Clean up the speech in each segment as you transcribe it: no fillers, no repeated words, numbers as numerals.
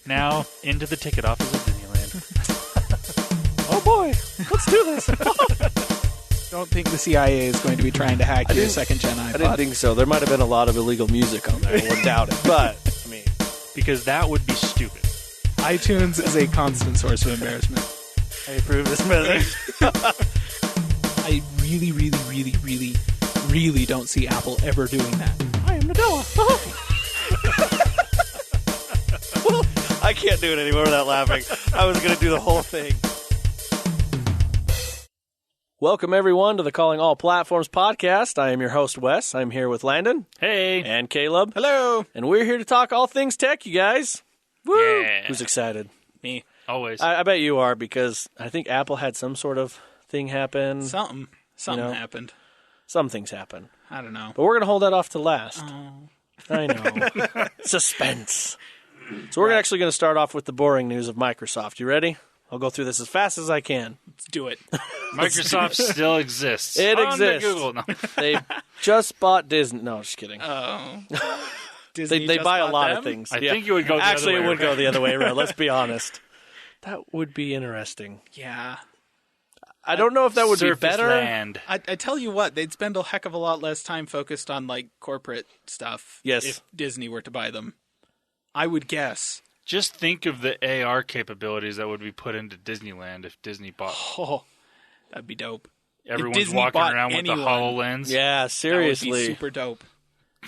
Now, into the ticket office of Disneyland. Oh boy, let's do this. Don't think the CIA is going to be trying to hack your second-gen iPod. I didn't think so. There might have been a lot of illegal music on there. I wouldn't doubt it. But, I mean... Because that would be stupid. iTunes is a constant source of embarrassment. I approve this message. I really don't see Apple ever doing that. I am Noah. I can't do it anymore without laughing. I was going to do the whole thing. Welcome, everyone, to the Calling All Platforms podcast. I am your host, Wes. I'm here with Landon. Hey. And Caleb. Hello. And we're here to talk all things tech, you guys. Woo! Yeah. Who's excited? Me. Always. I bet you are, because I think Apple had some sort of thing happen. Something happened. Some things happen. I don't know. But we're going to hold that off to last. Oh. I know. Suspense. So we're actually going to start off with the boring news of Microsoft. You ready? I'll go through this as fast as I can. Let's do it. Microsoft still exists. It On exists. Google. No. They just bought Disney. No, just kidding. Oh. They buy a lot of things. I think you would go the Actually, other way it would around. go the other way around. Let's be honest. That would be interesting. Yeah. I don't know if that would be Surface better. Land. I tell you what, they'd spend a heck of a lot less time focused on, like, corporate stuff. Yes. If Disney were to buy them. I would guess. Just think of the AR capabilities that would be put into Disneyland if Disney bought. Oh, that'd be dope. Everyone's Disney walking bought around with the anyone, HoloLens. Yeah, That would seriously. be super dope.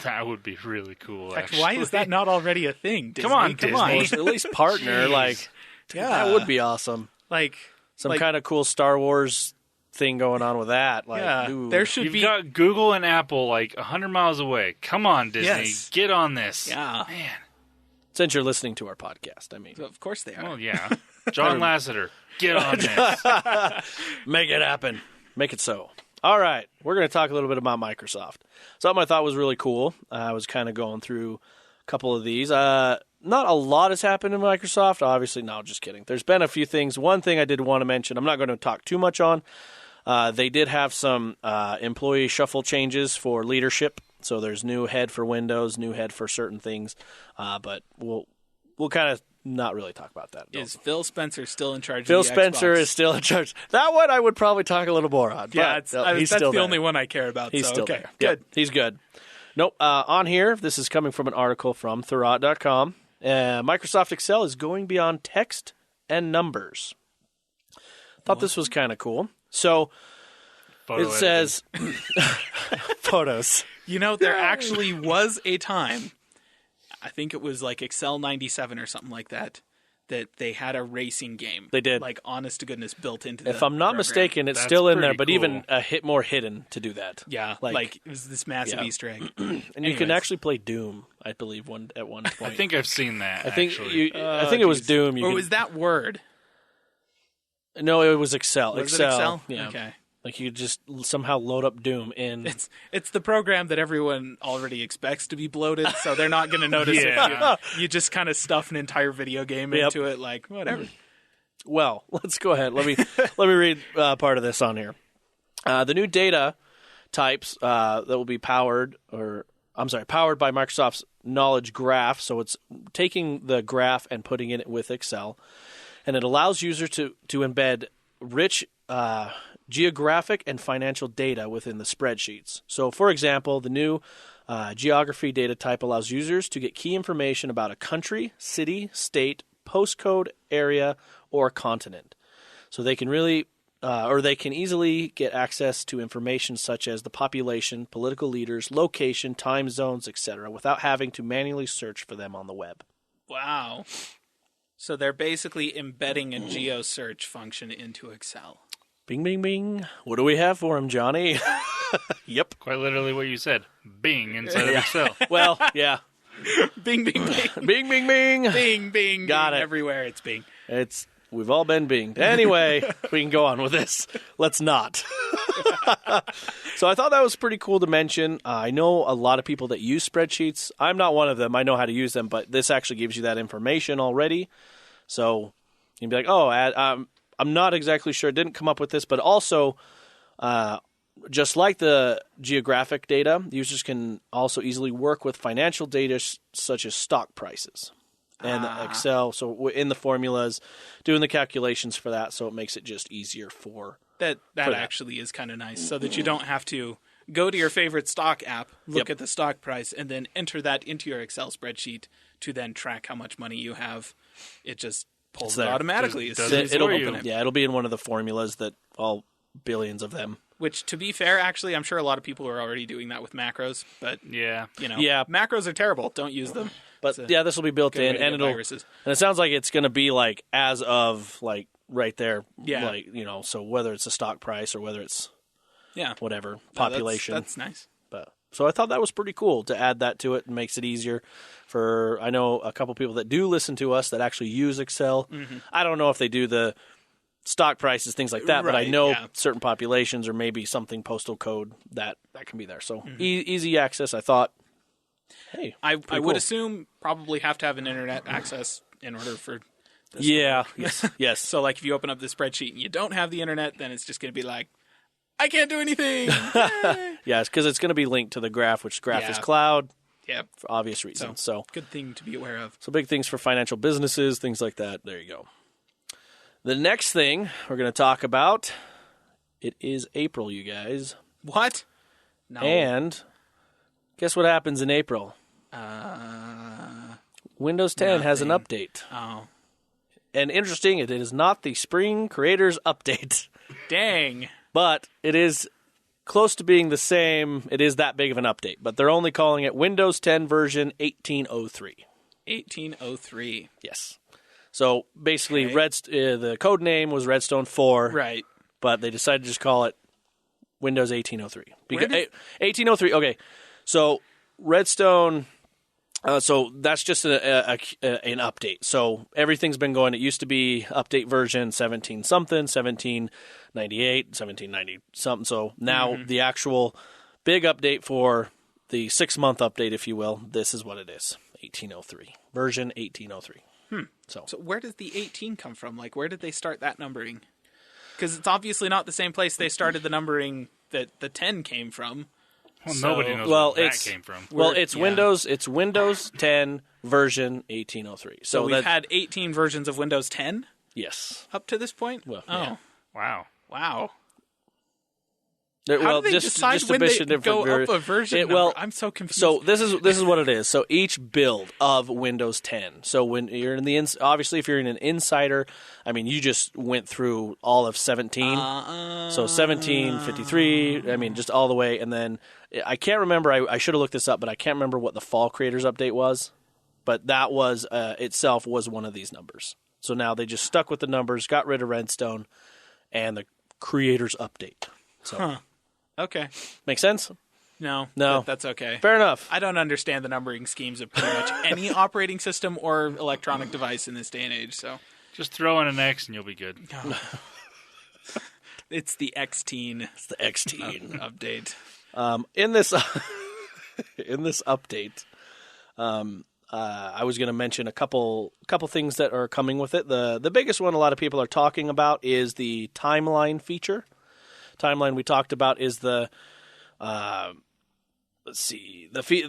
That would be really cool, Heck, actually. why is that not already a thing, Disney? Come on, Come Disney. on. At least partner. Jeez. Like, Yeah. that would be awesome. Like, Some like- kind of cool Star Wars thing going on with that. Like, yeah. ooh. There should You've be... got Google and Apple like 100 miles away. Come on, Disney. Yes. Get on this. Yeah. Man. Since you're listening to our podcast, I mean. Of course they are. Well, yeah. John Lasseter. Get on this. Make it happen. Make it so. All right. We're going to talk a little bit about Microsoft. Something I thought was really cool. I was kind of going through a couple of these. Not a lot has happened in Microsoft. Obviously, no, just kidding. There's been a few things. One thing I did want to mention, I'm not going to talk too much on. They did have some employee shuffle changes for leadership. So there's new head for Windows, new head for certain things. But we'll kind of not really talk about that. Is Phil Spencer still in charge Phil of the Spencer Xbox? is still in charge. That one I would probably talk a little more on. Yeah, but he's that's still the there. only one I care about. He's so, still okay. there. Good. Yep, he's good. Nope. On here, this is coming from an article from Thurrott.com. Microsoft Excel is going beyond text and numbers. Thought this was kind of cool. So Photo it says photos. You know, there actually was a time, I think it was like Excel 97 or something like that, that they had a racing game. They did. Like, honest to goodness, built into the If I'm not program. mistaken, it's That's still in there, pretty but cool. even a hit more hidden to do that. Yeah, like it was this massive yeah. Easter egg. And you can Anyways. actually play Doom, I believe, at one point. I think I've seen that. I think actually. I think it was geez. Doom. You Or could- was that Word? No, it was Excel. Was it Excel? Yeah. Okay. Like you could just somehow load up Doom in. It's the program that everyone already expects to be bloated, so they're not going to notice Yeah. if you just kind of stuff an entire video game Yep. into it, like, whatever. Well, let's go ahead. Let me read part of this on here. The new data types that will be powered by Microsoft's Knowledge Graph. So it's taking the graph and putting it with Excel, and it allows users to embed rich geographic and financial data within the spreadsheets. So, for example, the new geography data type allows users to get key information about a country, city, state, postcode, area, or continent. So they can they can easily get access to information such as the population, political leaders, location, time zones, etc., without having to manually search for them on the web. Wow. So they're basically embedding a geo search function into Excel. Bing, bing, bing. What do we have for him, Johnny? Yep. Quite literally what you said. Bing inside of Excel. Well, yeah. Bing, bing, bing. Bing, bing, bing. Bing, bing, Got bing. it. Everywhere it's bing. We've all been binged. Anyway, we can go on with this. Let's not. So I thought that was pretty cool to mention. I know a lot of people that use spreadsheets. I'm not one of them. I know how to use them, but this actually gives you that information already. So you'd be like, oh, I'm not exactly sure. Didn't come up with this, but also just like the geographic data, users can also easily work with financial data such as stock prices. and the Excel. So in the formulas, doing the calculations for that, so it makes it just easier for That actually is kind of nice, so that you don't have to go to your favorite stock app, look at the stock price, and then enter that into your Excel spreadsheet to then track how much money you have. It just pulls it automatically. It'll be in one of the formulas that all billions of them. Which, to be fair, actually, I'm sure a lot of people are already doing that with macros. But macros are terrible. Don't use them. But this will be built in, and viruses. And it sounds like it's going to be like as of like right there. Yeah. Like so whether it's a stock price or whether it's whatever population. That's nice. But so I thought that was pretty cool to add that to it. It makes it easier for, I know a couple people that do listen to us that actually use Excel. Mm-hmm. I don't know if they do the stock prices, things like that, but I know certain populations or maybe something postal code that can be there. So easy access, I thought. Hey, I would assume probably have to have an internet access in order for this. Yeah, yes. So like if you open up the spreadsheet and you don't have the internet, then it's just going to be like, I can't do anything. Yeah, because it's going to be linked to the graph, which graph is cloud. Yeah, for obvious reasons. So good thing to be aware of. So big things for financial businesses, things like that. There you go. The next thing we're going to talk about, it is April, you guys. What? No. And guess what happens in April? Windows 10 has an update. Oh. And interesting, it is not the Spring Creators Update. Dang. But it is close to being the same. It is that big of an update. But they're only calling it Windows 10 version 1803. 1803. Yes. So basically, the code name was Redstone 4. Right. But they decided to just call it Windows 1803. 1803, okay. So Redstone... so that's just an update. So everything's been going. It used to be update version 17-something, 1798, 1790-something. So now the actual big update for the 6-month update, if you will, this is what it is, 1803, version 1803. So where does the 18 come from? Like, where did they start that numbering? Because it's obviously not the same place they started the numbering that the 10 came from. Well, nobody knows where that came from. Well, it's Windows 10 version 1803. So we've had 18 versions of Windows 10? Yes. Up to this point? Well, Wow. How do they decide when they go up a version number? I'm so confused. So this is what it is. So each build of Windows 10. So when you're in obviously if you're in an insider, I mean you just went through all of 17. So 17, 53, I mean just all the way, and then I can't remember. I should have looked this up, but I can't remember what the Fall Creators Update was. But that was itself was one of these numbers. So now they just stuck with the numbers, got rid of Redstone, and the Creators Update. So. Okay. Make sense? No. That's okay. Fair enough. I don't understand the numbering schemes of pretty much any operating system or electronic device in this day and age, so. Just throw in an X and you'll be good. It's the X-teen. It's the X-teen update. In this update, I was going to mention a couple things that are coming with it. The biggest one a lot of people are talking about is the timeline feature. Timeline we talked about is the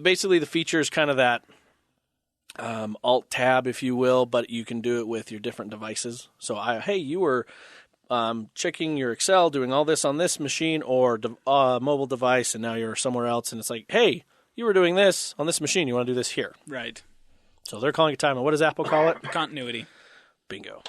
basically the feature is kind of that alt tab, if you will, but you can do it with your different devices. So you were checking your Excel, doing all this on this machine or mobile device, and now you're somewhere else, and it's like, hey, you were doing this on this machine, you want to do this here. Right. So they're calling it timeline. What does Apple call it? Continuity. Bingo.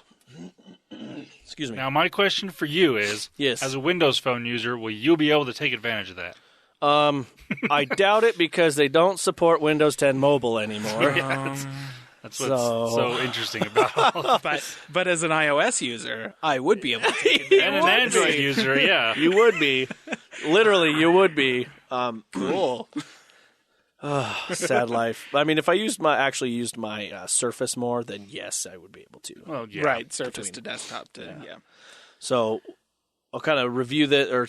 Excuse me. Now, my question for you is, yes, as a Windows Phone user, will you be able to take advantage of that? I doubt it because they don't support Windows 10 Mobile anymore. That's what's so interesting about all of it. But as an iOS user, I would be able to take advantage. And an Android user, yeah. You would be. Literally, you would be. Cool. Sad life. I mean, if I used my Surface more, then yes, I would be able to. Well, yeah. Right, Surface to desktop to, yeah. So I'll kind of review that or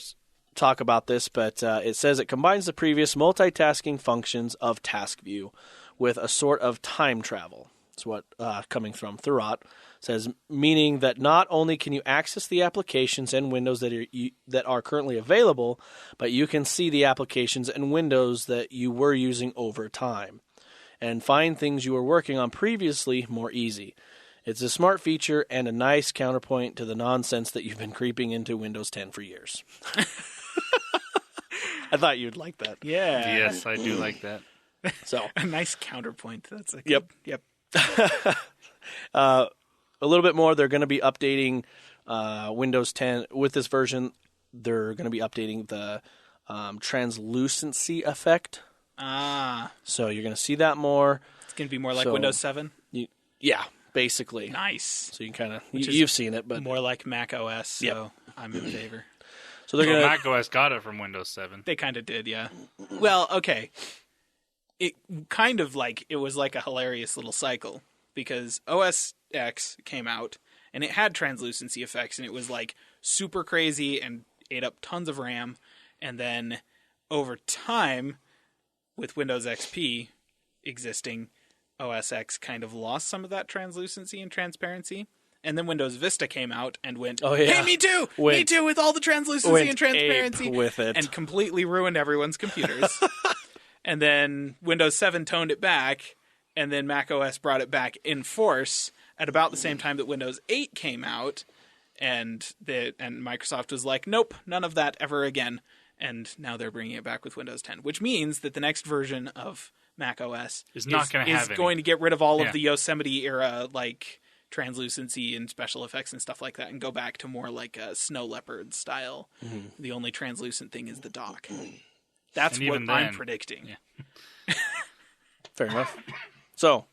talk about this, but it says it combines the previous multitasking functions of Task View with a sort of time travel. That's what coming from Thurrott says, meaning that not only can you access the applications and windows that are currently available, but you can see the applications and windows that you were using over time. and find things you were working on previously more easy. It's a smart feature and a nice counterpoint to the nonsense that you've been creeping into Windows 10 for years. I thought you'd like that. Yeah. Yes, I do like that. So A nice counterpoint. That's a Yep. Yep. a little bit more. They're going to be updating Windows 10 with this version. They're going to be updating the translucency effect. So you're going to see that more. It's going to be more like So- Windows 7. Yeah, basically. Nice. So you kind of is you've seen it, but More like Mac OS, so Yep. I'm in favor. so they're Well, going to Mac OS got it from Windows 7. They kind of did, yeah. Well, okay. It kind of like, it was like a hilarious little cycle because OS X came out and it had translucency effects and it was like super crazy and ate up tons of RAM. And then over time, with Windows XP existing, OS X kind of lost some of that translucency and transparency. And then Windows Vista came out and went, Oh, yeah. hey, me too! Me Went- too, with all the translucency went and transparency. ape with it. And completely ruined everyone's computers. And then Windows 7 toned it back, and then Mac OS brought it back in force at about the same time that Windows 8 came out. And Microsoft was like, nope, none of that ever again. And now they're bringing it back with Windows 10, which means that the next version of Mac OS Is not gonna have any. going to get rid of all Yeah. of the Yosemite era like translucency and special effects and stuff like that, and go back to more like a snow leopard style. Mm-hmm. The only translucent thing is the dock. That's And what even I'm then- predicting. Yeah. Fair enough. So,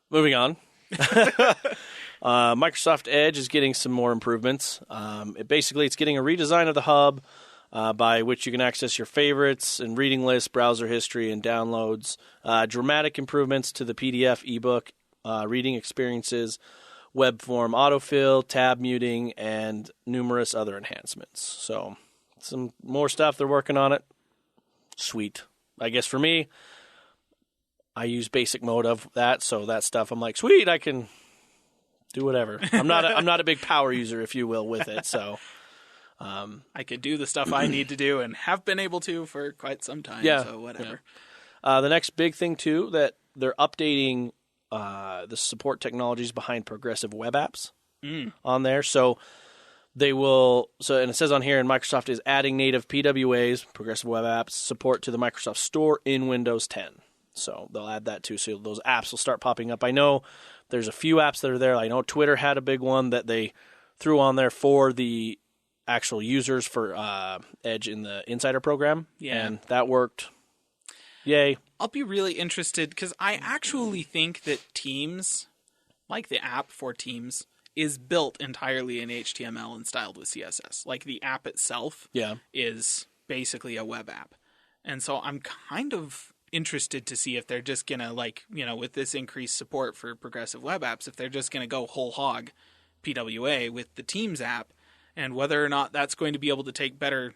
moving on. Microsoft Edge is getting some more improvements. It's getting a redesign of the hub by which you can access your favorites and reading lists, browser history, and downloads. Dramatic improvements to the PDF, ebook, reading experiences, web form autofill, tab muting, and numerous other enhancements. So, some more stuff. They're working on it. Sweet. I guess for me, I use basic mode of that, so that stuff I'm like, sweet, I can do whatever. I'm not a big power user, if you will, with it. So I could do the stuff I need to do and have been able to for quite some time. Yeah. So whatever. the next big thing too, that they're updating the support technologies behind progressive web apps on there. So they will. So and it says on here, and Microsoft is adding native PWAs, progressive web apps, support to the Microsoft Store in Windows 10. So they'll add that too. So those apps will start popping up. I know there's a few apps that are there. I know Twitter had a big one that they threw on there for the actual users for Edge in the Insider program. Yeah. And that worked. Yay. I'll be really interested because I actually think that Teams, like the app for Teams, is built entirely in HTML and styled with CSS. Like the app itself Yeah. is basically a web app. And so I'm kind of interested to see if they're just going to, like, you know, with this increased support for progressive web apps, if they're just going to go whole hog PWA with the Teams app, and whether or not that's going to be able to take better,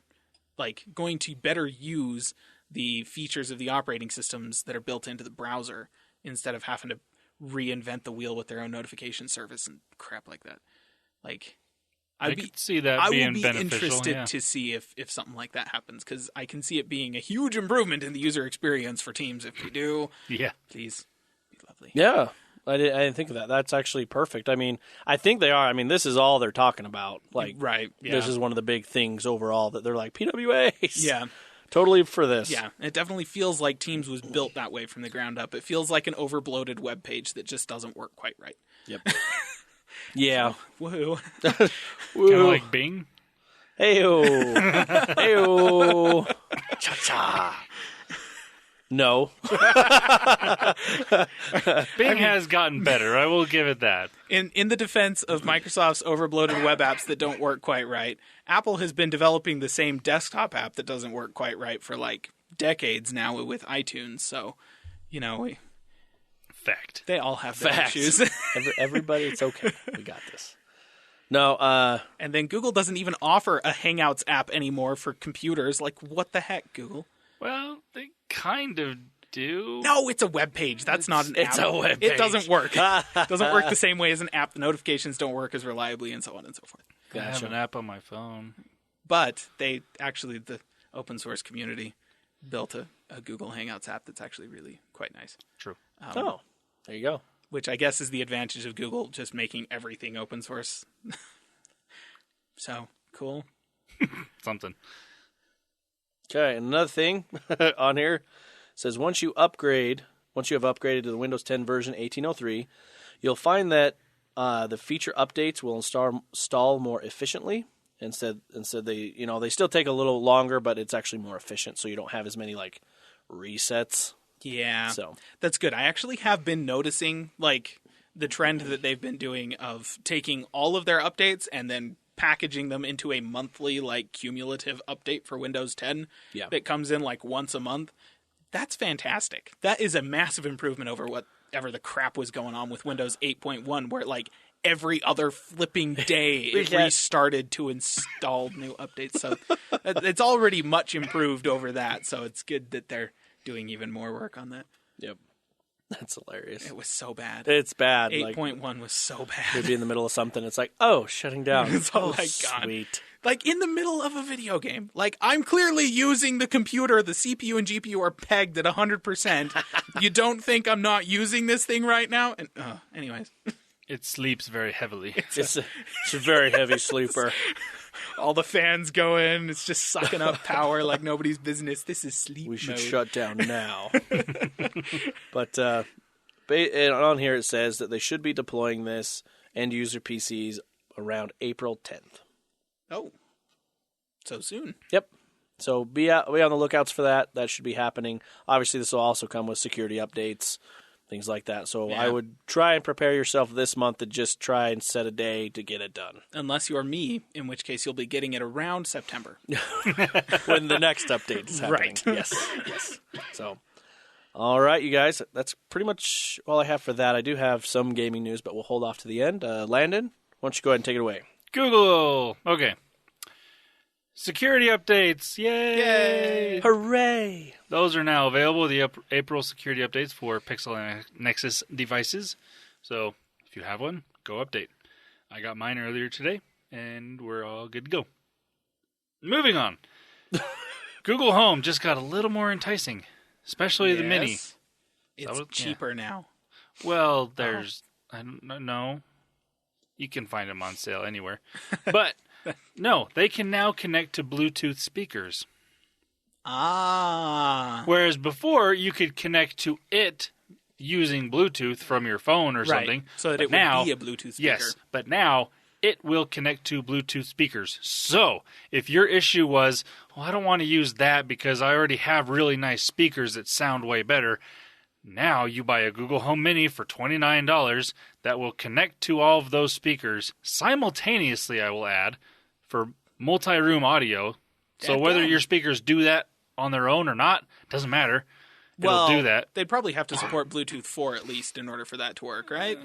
like, going to better use the features of the operating systems that are built into the browser instead of having to reinvent the wheel with their own notification service and crap like that. Like, I could see that I being will be beneficial. interested Yeah. to see if something like that happens, because I can see it being a huge improvement in the user experience for Teams. If they do, Yeah. please be lovely. Yeah. I didn't think of that. That's actually perfect. I mean, I think they are. I mean, this is all they're talking about. Like, Right. Yeah. this is one of the big things overall that they're like, PWAs. Yeah. Totally for this. Yeah. It definitely feels like Teams was built that way from the ground up. It feels like an overbloated web page that just doesn't work quite right. Yep. Yeah. Woohoo. Kind of Woo. like Bing. Heyo. Heyo. Cha-cha. No. Bing has gotten better. I will give it that. In the defense of Microsoft's overbloated web apps that don't work quite right, Apple has been developing the same desktop app that doesn't work quite right for like decades now with iTunes. So, you know, Fact. they all have their Facts. issues. Everybody, it's okay. We got this. No, And then Google doesn't even offer a Hangouts app anymore for computers. Like, what the heck, Google? Well, they kind of do. No, it's a web page. That's not an app. it's a web It page. doesn't work. It doesn't work the same way as an app. The notifications don't work as reliably and so on and so forth. I have Gotcha. an app on my phone. But they actually, the open source community built a a Google Hangouts app that's actually really quite nice. True. Oh, there you go. Which I guess is the advantage of Google just making everything open source. So, cool. Something. Okay, and another thing on here says once you have upgraded to the Windows 10 version 1803, you'll find that the feature updates will install more efficiently. Instead they still take a little longer, but it's actually more efficient, so you don't have as many like resets. Yeah, So that's good. I actually have been noticing like the trend that they've been doing of taking all of their updates and then packaging them into a monthly like cumulative update for Windows 10 that comes in like once a month. That's fantastic. That is a massive improvement over whatever the crap was going on with Windows 8.1, where like every other flipping day it restarted to install new updates. So it's already much improved over that. So it's good that they're doing even more work on that. Yep. That's hilarious. It was so bad. It's bad. 8.1 was so bad. You'd be in the middle of something. It's like, oh, shutting down. Oh my God. Sweet. Like in the middle of a video game. Like I'm clearly using the computer. The CPU and GPU are pegged at 100%. You don't think I'm not using this thing right now? And anyways. It sleeps very heavily. It's a very heavy sleeper. All the fans go in. It's just sucking up power like nobody's business. This is sleep We should mode. shut down now. But on here it says that they should be deploying this end-user PCs around April 10th. Oh, so soon. Yep. So be on the lookouts for that. That should be happening. Obviously, this will also come with security updates, things like that. So Yeah. I would try and prepare yourself this month to just try and set a day to get it done. Unless you're me, in which case you'll be getting it around September. When the next update is happening. Right. Yes. So, all right, you guys. That's pretty much all I have for that. I do have some gaming news, but we'll hold off to the end. Landon, why don't you go ahead and take it away? Google. Okay. Security updates. Yay! Hooray! Those are now available, the April security updates for Pixel and Nexus devices. So if you have one, go update. I got mine earlier today, and we're all good to go. Moving on. Google Home just got a little more enticing, especially the Mini. Yes. It's cheaper now. Well, there's... I don't know. You can find them on sale anywhere. But, no, they can now connect to Bluetooth speakers. Ah. Whereas before, you could connect to it using Bluetooth from your phone or something. So that But it now, would be a Bluetooth speaker. Yes, but now it will connect to Bluetooth speakers. So if your issue was, well, I don't want to use that because I already have really nice speakers that sound way better, now you buy a Google Home Mini for $29 that will connect to all of those speakers simultaneously, I will add, for multi-room audio. So whether your speakers do that on their own or not, doesn't matter. It'll do that. They'd probably have to support Bluetooth 4 at least in order for that to work, right?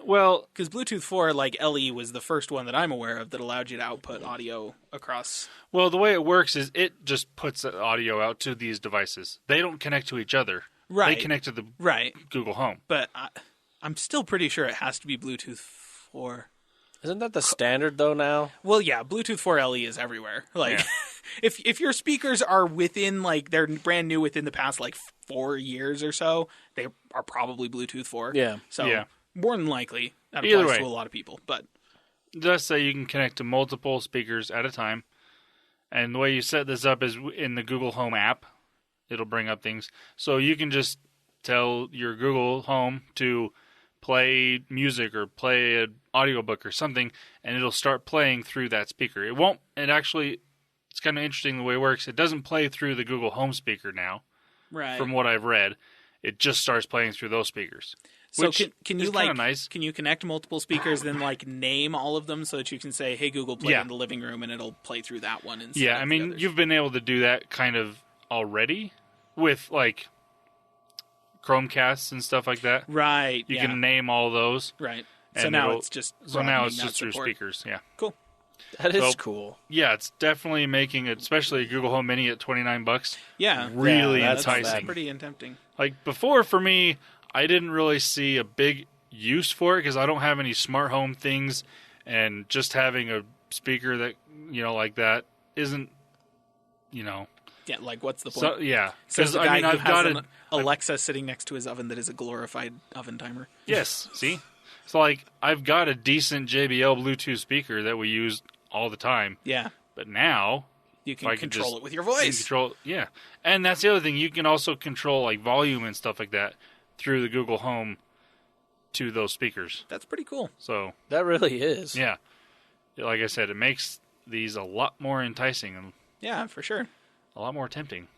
Well, Because Bluetooth 4, like LE, was the first one that I'm aware of that allowed you to output audio across. well, the way it works is it just puts the audio out to these devices. They don't connect to each other. Right. They connect to the Right. Google Home. But I'm still pretty sure it has to be Bluetooth 4. Isn't that the standard, though, now? Well, yeah, Bluetooth 4 LE is everywhere. Like, Yeah. if your speakers are within, like, they're brand new within the past, like, 4 years or so, they are probably Bluetooth 4. Yeah. So, Yeah. more than likely, that Either applies way. to a lot of people. But, Just say you can connect to multiple speakers at a time. And the way you set this up is in the Google Home app. It'll bring up things. So you can just tell your Google Home to play music or play an audiobook or something, and it'll start playing through that speaker. It won't, it's kind of interesting the way it works. It doesn't play through the Google Home speaker now, right. from what I've read. It just starts playing through those speakers. So which can is you kinda like nice. can you connect multiple speakers then like name all of them so that you can say, "Hey Google, play Yeah. in the living room," and it'll play through that one instead Yeah, of I the mean, others? you've been able to do that kind of already with, like, Chromecasts and stuff like that. right. You yeah. can name all those. right. So and now it'll- it's just So now it's broadening just that through support. speakers, yeah. Cool. That is So- cool. Yeah, it's definitely making it, especially a Google Home Mini at $29, Yeah. really Yeah, that's enticing. That's pretty tempting. Like, before, for me, I didn't really see a big use for it because I don't have any smart home things, and just having a speaker that, like that isn't, Yeah, Yeah, like what's the point? So yeah, Says the guy who I've has got an Alexa sitting next to his oven that is a glorified oven timer. Yes, see? So, like, I've got a decent JBL Bluetooth speaker that we use all the time. Yeah. But now... You can I can control just- it with your you can voice. control, yeah. And that's the other thing. You can also control, like, volume and stuff like that through the Google Home to those speakers. That's pretty cool. So, That really is. yeah. Like I said, it makes these a lot more enticing and Yeah, for sure. a lot more tempting.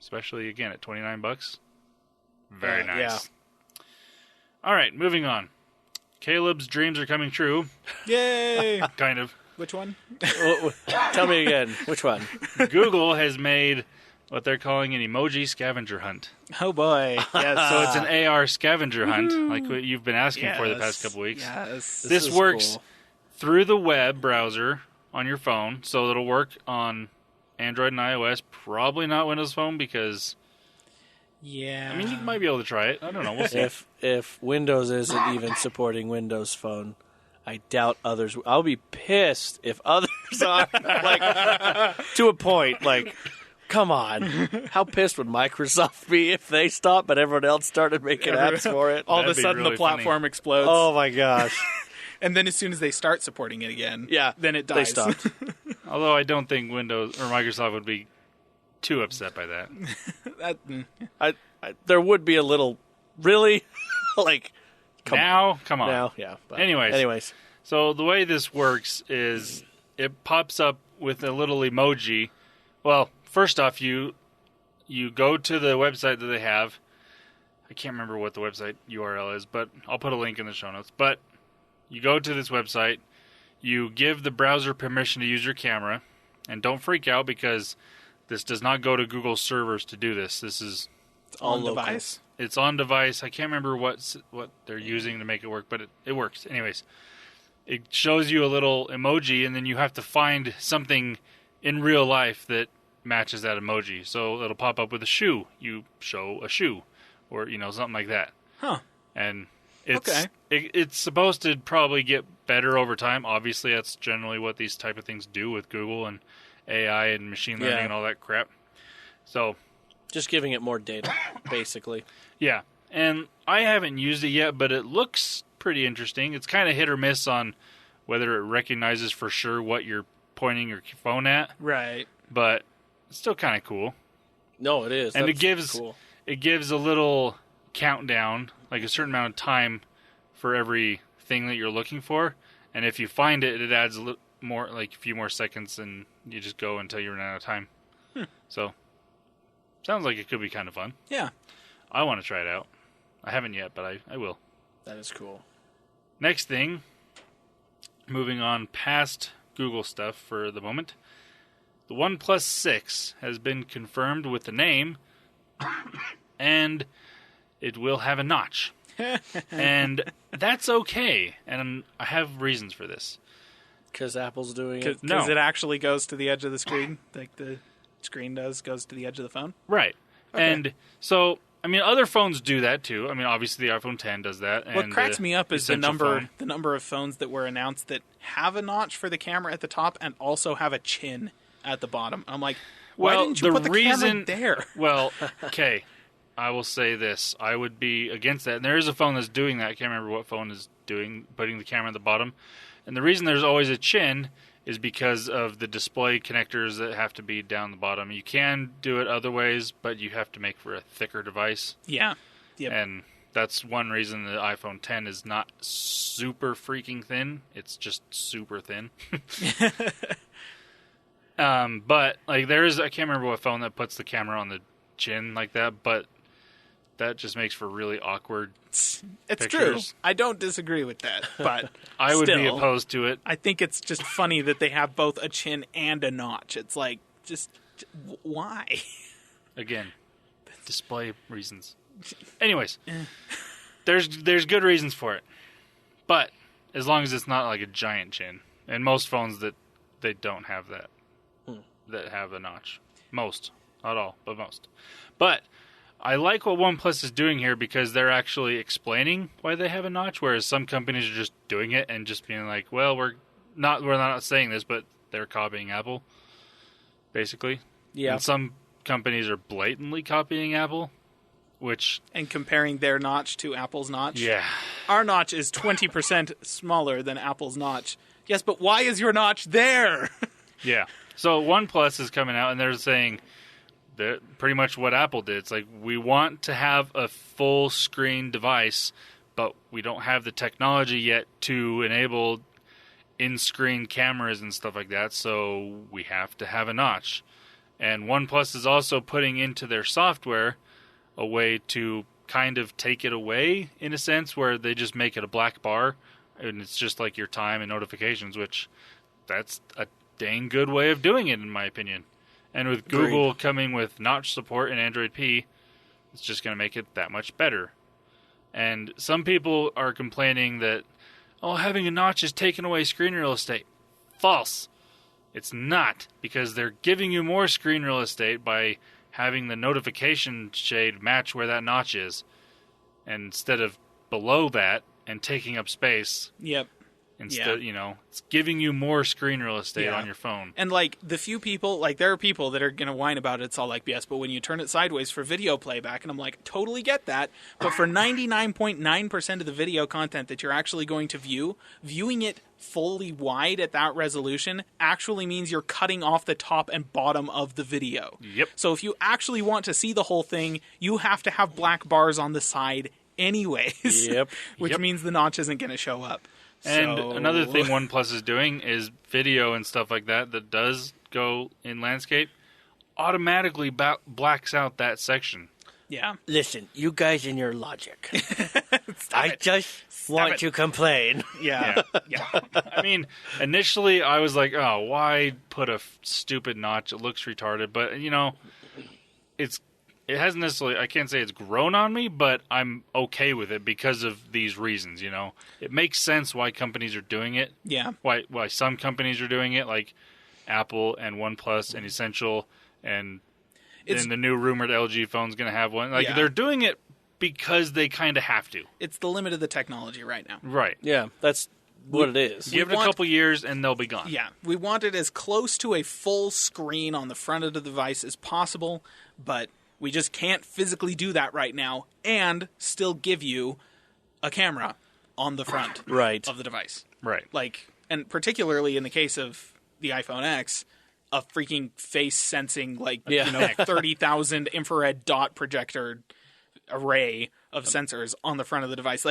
Especially, again, at $29. Very nice. Yeah. All right, moving on. Caleb's dreams are coming true. Yay! Kind of. Which one? Tell me again. Which one? Google has made what they're calling an emoji scavenger hunt. Oh boy. Yes. So it's an AR scavenger hunt, like what you've been asking for the past couple weeks. Yes. This is works cool. through the web browser on your phone, so it'll work on Android and iOS. Probably not Windows Phone because, Yeah. I mean, you might be able to try it. I don't know. We'll see. If Windows isn't even supporting Windows Phone, I doubt others. I'll be pissed if others are. Like, to a point. Like, come on. How pissed would Microsoft be if they stopped, but everyone else started making apps for it? All of a That'd be sudden really the platform explodes. Oh my gosh! And then as soon as they start supporting it again, Yeah, then it they dies. stopped. Although I don't think Windows or Microsoft would be too upset by that. There would be a little, really, like, Come on. now, yeah. But Anyways. So the way this works is it pops up with a little emoji. Well, first off, you go to the website that they have. I can't remember what the website URL is, but I'll put a link in the show notes. But you go to this website, you give the browser permission to use your camera, and don't freak out because this does not go to Google servers to do this. This is On local. device. it's on device. I can't remember what they're using to make it work, but it works. Anyways, it shows you a little emoji, and then you have to find something in real life that matches that emoji. So it'll pop up with a shoe. You show a shoe, or something like that. Huh. And it's Okay. it's supposed to probably get better over time. Obviously, that's generally what these type of things do with Google and AI and machine learning Yeah. and all that crap. So Just giving it more data, basically. yeah, and I haven't used it yet, but it looks pretty interesting. It's kind of hit or miss on whether it recognizes for sure what you're pointing your phone at, Right. but it's still kind of cool. No, it is. And That's it gives a little countdown, like a certain amount of time for every thing that you're looking for. And if you find it, it adds a little more, like a few more seconds, and you just go until you run out of time. So, sounds like it could be kind of fun. Yeah. I want to try it out. I haven't yet, but I will. That is cool. Next thing, moving on past Google stuff for the moment, the OnePlus 6 has been confirmed with the name, and it will have a notch. And that's okay, and I have reasons for this. Because Apple's doing Because it. No. it actually goes to the edge of the screen, like the screen goes to the edge of the phone. Right. Okay. And so, I mean, other phones do that too. I mean, obviously the iPhone 10 does that. What and cracks me up is the Essential phone. number of phones that were announced that have a notch for the camera at the top and also have a chin at the bottom. I'm like, why Well, didn't you the put the reason- camera there? Well, okay. I will say this. I would be against that. And there is a phone that's doing that. I can't remember what phone is putting the camera at the bottom. And the reason there's always a chin is because of the display connectors that have to be down the bottom. You can do it other ways, but you have to make for a thicker device. Yeah. Yep. And that's one reason the iPhone 10 is not super freaking thin. It's just super thin. But like there is, I can't remember what phone that puts the camera on the chin like that, but that just makes for really awkward. It's pictures. true. I don't disagree with that, but I would be still, opposed to it. I think it's just funny that they have both a chin and a notch. It's like, why? Again, display reasons. Anyways, there's good reasons for it, but as long as it's not like a giant chin, and most phones that they don't have that have a notch, most, not all, but most. But I like what OnePlus is doing here because they're actually explaining why they have a notch, whereas some companies are just doing it and just being like, well, we're not saying this, but they're copying Apple, basically. Yeah. And some companies are blatantly copying Apple, which... And comparing their notch to Apple's notch. Yeah. Our notch is 20% smaller than Apple's notch. Yes, but why is your notch there? Yeah. So OnePlus is coming out, and they're saying pretty much what Apple did. It's like, we want to have a full-screen device, but we don't have the technology yet to enable in-screen cameras and stuff like that, so we have to have a notch. And OnePlus is also putting into their software a way to kind of take it away, in a sense, where they just make it a black bar, and it's just like your time and notifications, which that's a dang good way of doing it, in my opinion. And with Google coming with notch support in Android P, it's just going to make it that much better. And some people are complaining that, having a notch is taking away screen real estate. False. It's not, because they're giving you more screen real estate by having the notification shade match where that notch is, and instead of below that and taking up space. Yep. Instead, it's giving you more screen real estate on your phone. And, the few people, there are people that are going to whine about it, it's all like BS, but when you turn it sideways for video playback, and I'm like, totally get that, but for 99.9% of the video content that you're actually going to view, viewing it fully wide at that resolution actually means you're cutting off the top and bottom of the video. Yep. So if you actually want to see the whole thing, you have to have black bars on the side anyways. Yep. Which means the notch isn't going to show up. And another thing OnePlus is doing is video and stuff like that does go in landscape, automatically blacks out that section. Yeah. Listen, you guys and your logic. I just want to complain. Yeah. I mean, initially I was like, oh, why put a stupid notch? It looks retarded. But, it hasn't necessarily, I can't say it's grown on me, but I'm okay with it because of these reasons, It makes sense why companies are doing it. Yeah. Why some companies are doing it, like Apple and OnePlus and Essential, and then the new rumored LG phone's going to have one. They're doing it because they kind of have to. It's the limit of the technology right now. Right. Yeah, that's what it is. Give it a couple years and they'll be gone. Yeah. We want it as close to a full screen on the front of the device as possible, but we just can't physically do that right now and still give you a camera on the front of the device. Right. And particularly in the case of the iPhone X, a freaking face sensing, 30,000 infrared dot projector array of sensors on the front of the device.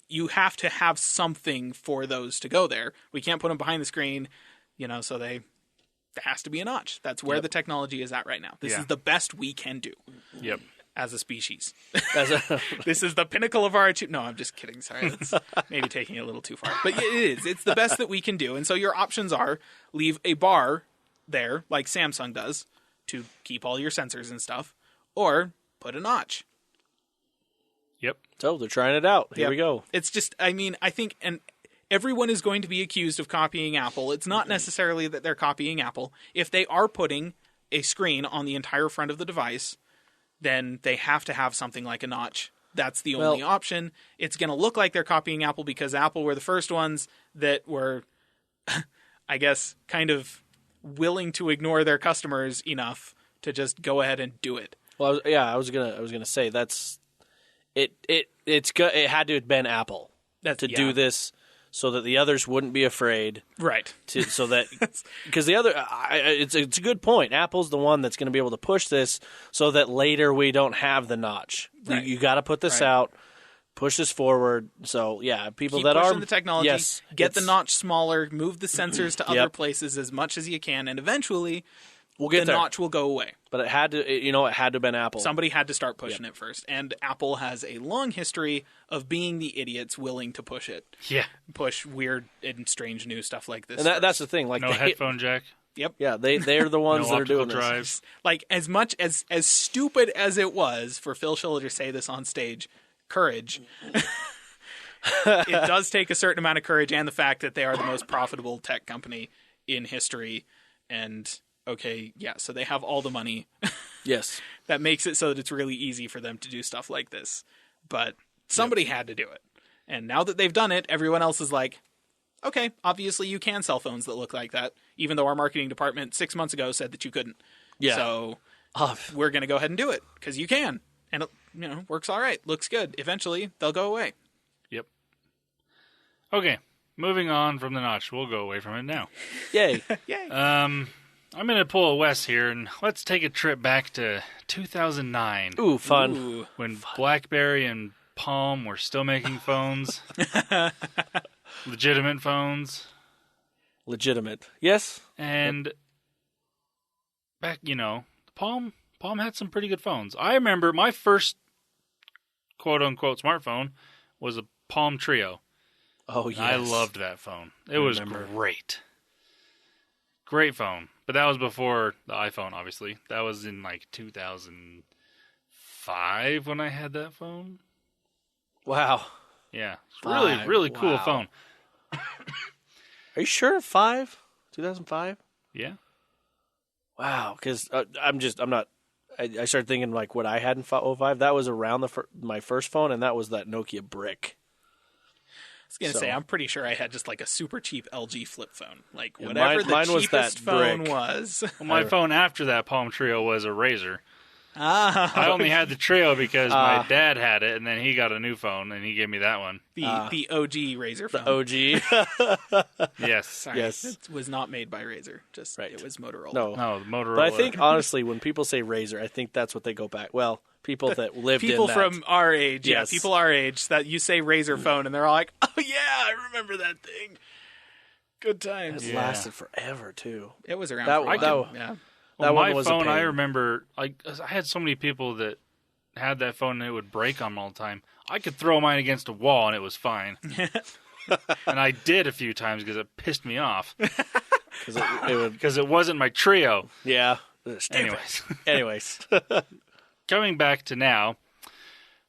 You have to have something for those to go there. We can't put them behind the screen, so there has to be a notch. That's where the technology is at right now. This is the best we can do. Yep. As a species. This is the pinnacle of our achievement. No, I'm just kidding. Sorry. That's maybe taking it a little too far. But it is. It's the best that we can do. And so your options are leave a bar there, like Samsung does, to keep all your sensors and stuff, or put a notch. Yep. So they're trying it out. Here we go. It's just, I think, and everyone is going to be accused of copying Apple. It's not necessarily that they're copying Apple. If they are putting a screen on the entire front of the device, then they have to have something like a notch. That's the only option. It's going to look like they're copying Apple because Apple were the first ones that were, I guess, kind of willing to ignore their customers enough to just go ahead and do it. Well, I was gonna say that's it. It had to have been Apple do this, so that the others wouldn't be afraid, right? So that because the other, it's a good point. Apple's the one that's going to be able to push this, so that later we don't have the notch. Right. You got to put this out, push this forward. So people Keep that pushing are the technology, get the notch smaller, move the sensors to other places as much as you can, and eventually we'll get the notch will go away. But it had to, it had to have been Apple. Somebody had to start pushing it first, and Apple has a long history of being the idiots willing to push it. Yeah, push weird and strange new stuff like this. And that's the thing. No headphone jack. Yep. Yeah, they're the ones that are doing drives. This. As much as stupid as it was for Phil Schiller to say this on stage, courage. It does take a certain amount of courage, and the fact that they are the most profitable tech company in history, and so they have all the money. Yes. That makes it so that it's really easy for them to do stuff like this. But somebody had to do it. And now that they've done it, everyone else is like, okay, obviously you can sell phones that look like that, even though our marketing department 6 months ago said that you couldn't. Yeah. So we're going to go ahead and do it because you can. And it, works all right. Looks good. Eventually, they'll go away. Yep. Okay, moving on from the notch. We'll go away from it now. Yay. Yay. I'm going to pull a Wes here, and let's take a trip back to 2009. Ooh, fun. Ooh. When BlackBerry and Palm were still making phones. Legitimate phones. Legitimate. Yes. And back, Palm had some pretty good phones. I remember my first quote-unquote smartphone was a Palm Trio. Oh, yes. I loved that phone. It was great. Great phone. But that was before the iPhone, obviously. That was in like 2005 when I had that phone. Wow. Yeah. It's really, really cool phone. Are you sure? 2005? Yeah. Wow. Because I started thinking like what I had in 05. That was around my first phone, and that was that Nokia brick. I was going to say, I'm pretty sure I had just like a super cheap LG flip phone. Like Yeah, whatever mine the was cheapest that phone brick. was. Well, my phone after that Palm Trio was a Razor. Ah. I only had the Trio because my dad had it, and then he got a new phone, and he gave me that one. The OG Razer phone. OG. Yes. Sorry, Yes. it was not made by Razer. Just Right. It was Motorola. No. No, the Motorola. But I think, honestly, when people say Razor, I think that's what they go back. Well, people that lived in that. People from our age, Yes. people our age, that you say Razer phone, and they're all like, "Oh yeah, I remember that thing." Good times. It lasted forever, too. It was around. That- for a that- while. Yeah. Well, That one my was a phone, I pain. remember, I had so many people that had that phone and it would break on them all the time. I could throw mine against a wall and it was fine. And I did a few times because it pissed me off. Because it would, Because it wasn't my Trio. yeah. Anyways, Anyways. coming back to now,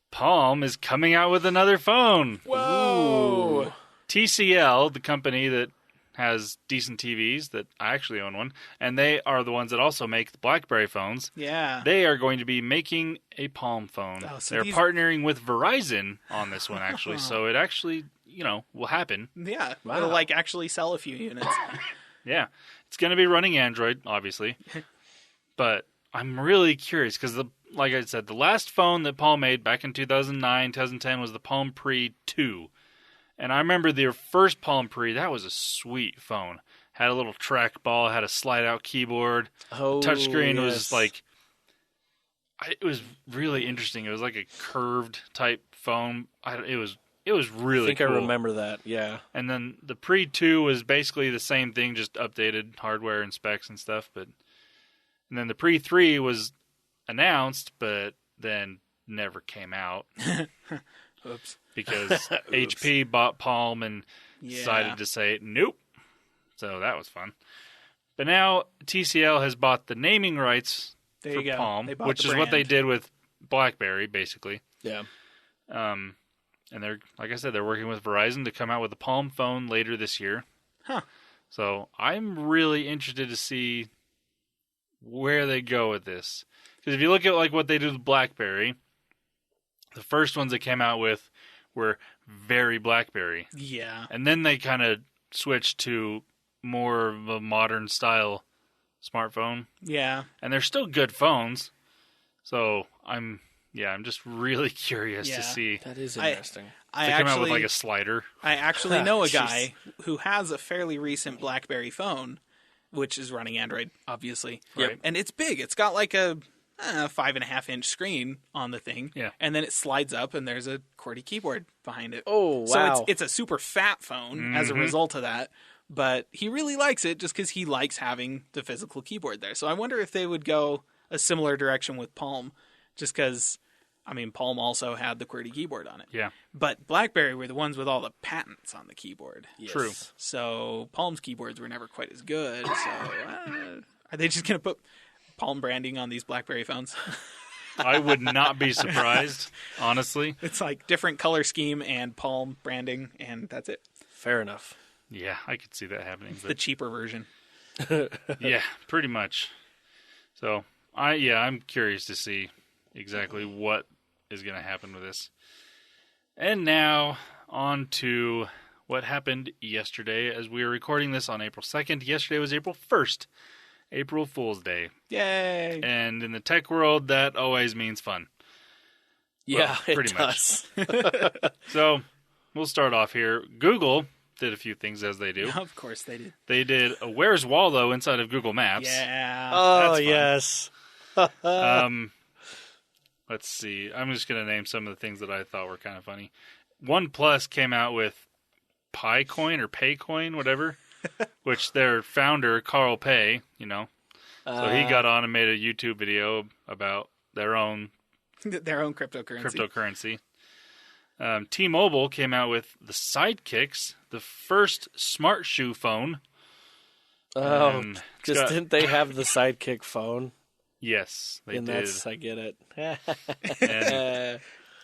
Palm is coming out with another phone. Whoa. TCL, the company that has decent TVs, that I actually own one, and they are the ones that also make the BlackBerry phones. Yeah. They are going to be making a Palm phone. Oh, so They're these- partnering with Verizon on this one, actually. So it actually, will happen. Yeah. Wow. It'll like actually sell a few units. Yeah. It's going to be running Android, obviously. But I'm really curious because, like I said, the last phone that Palm made back in 2009, 2010 was the Palm Pre 2. And I remember their first Palm Pre, that was a sweet phone. Had a little trackball, had a slide-out keyboard. Oh, Touchscreen was yes. just like... it was really interesting. It was like a curved type phone. It was really I think cool. I remember that, yeah. And then the Pre 2 was basically the same thing, just updated hardware and specs and stuff. And then the Pre 3 was announced, but then never came out Oops. because HP bought Palm and Yeah. decided to say nope. So that was fun. But now TCL has bought the naming rights There for you go. Palm, They bought which the is what they brand. did with BlackBerry, basically. Yeah. And they're, like I said, they're working with Verizon to come out with a Palm phone later this year. Huh. So I'm really interested to see where they go with this. Because if you look at like what they did with BlackBerry, the first ones they came out with were very BlackBerry. Yeah. And then they kind of switched to more of a modern style smartphone. Yeah. And they're still good phones. So I'm just really curious Yeah. to see. That is I- interesting. I They come out actually, with like a slider. I actually know a Jeez. guy who has a fairly recent BlackBerry phone, which is running Android, obviously. Right. And it's big. It's got like a 5.5-inch screen on the thing. Yeah. And then it slides up, and there's a QWERTY keyboard behind it. Oh, So wow. it's a super fat phone as a result of that. But he really likes it just because he likes having the physical keyboard there. So I wonder if they would go a similar direction with Palm, just because, Palm also had the QWERTY keyboard on it. Yeah. But BlackBerry were the ones with all the patents on the keyboard. Yes. True. So Palm's keyboards were never quite as good. So are they just going to put Palm branding on these BlackBerry phones? I would not be surprised, honestly. It's like different color scheme and Palm branding, and that's it. Fair enough. Yeah, I could see that happening. The But cheaper version. yeah, pretty much. So I'm curious to see exactly what is going to happen with this. And now on to what happened yesterday as we were recording this on April 2nd. Yesterday was April 1st. April Fool's Day. Yay! And in the tech world, that always means fun. Yeah, Well, pretty it does. So we'll start off here. Google did a few things as they do. Of course they did. They did a Where's Waldo inside of Google Maps. Yeah. Oh, That's fun. yes. Let's see. I'm just going to name some of the things that I thought were kind of funny. OnePlus came out with Paycoin or Paycoin, whatever, which their founder, Carl Pei, so he got on and made a YouTube video about their own cryptocurrency. T-Mobile came out with the Sidekicks, the first smart shoe phone. Oh, And didn't they have the Sidekick phone? Yes, they did. I get it. And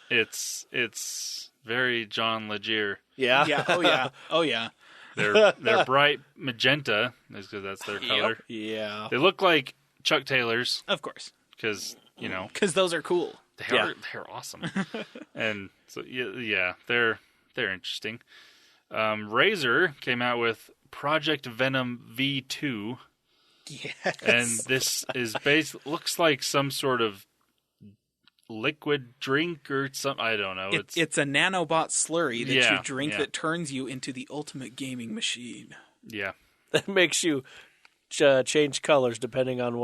it's very John Legere. Yeah. Yeah. Oh yeah. They're bright magenta, because that's their color. Yeah. They look like Chuck Taylors, Of course. because Because those are cool. they're awesome. And so yeah, they're interesting. Razer came out with Project Venom V2. Yes. And this is looks like some sort of liquid drink or something. I don't know. It's a nanobot slurry that Yeah, you drink yeah. that turns you into the ultimate gaming machine. Yeah. That makes you change colors depending on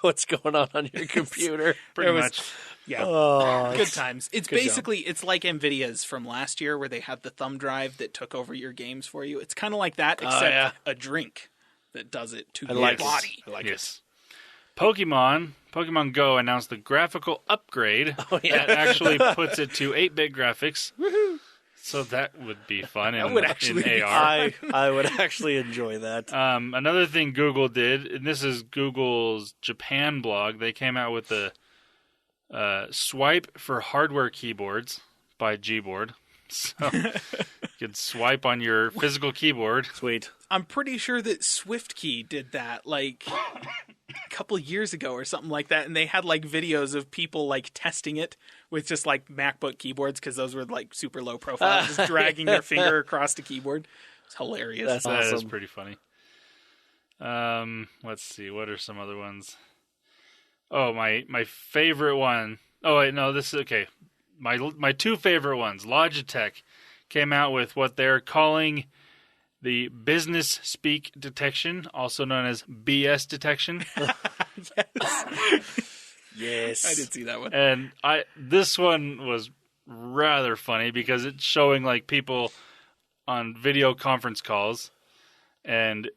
what's going on your computer. Pretty much. Yeah. Oh, Good times. It's good job. basically, it's like NVIDIA's from last year where they had the thumb drive that took over your games for you. It's kind of like that, except yeah. a drink that does it to I your like body. it. I like Yes. Pokemon Go announced the graphical upgrade that actually puts it to 8-bit graphics. So that would be fun in, would actually be in AR. I would actually enjoy that. Another thing Google did, and this is Google's Japan blog, they came out with the swipe for hardware keyboards by Gboard. So you could swipe on your physical keyboard. Sweet. I'm pretty sure that SwiftKey did that like a couple years ago or something like that, and they had like videos of people like testing it with just like MacBook keyboards because those were like super low profile, just dragging their finger across the keyboard. It's hilarious. That's That is awesome. pretty funny. Let's see. What are some other ones? Oh, my favorite one. Oh, wait, no, this is okay. My two favorite ones. Logitech came out with what they're calling the business speak detection, also known as BS detection. Yes. I did see that one. And this one was rather funny because it's showing like people on video conference calls, and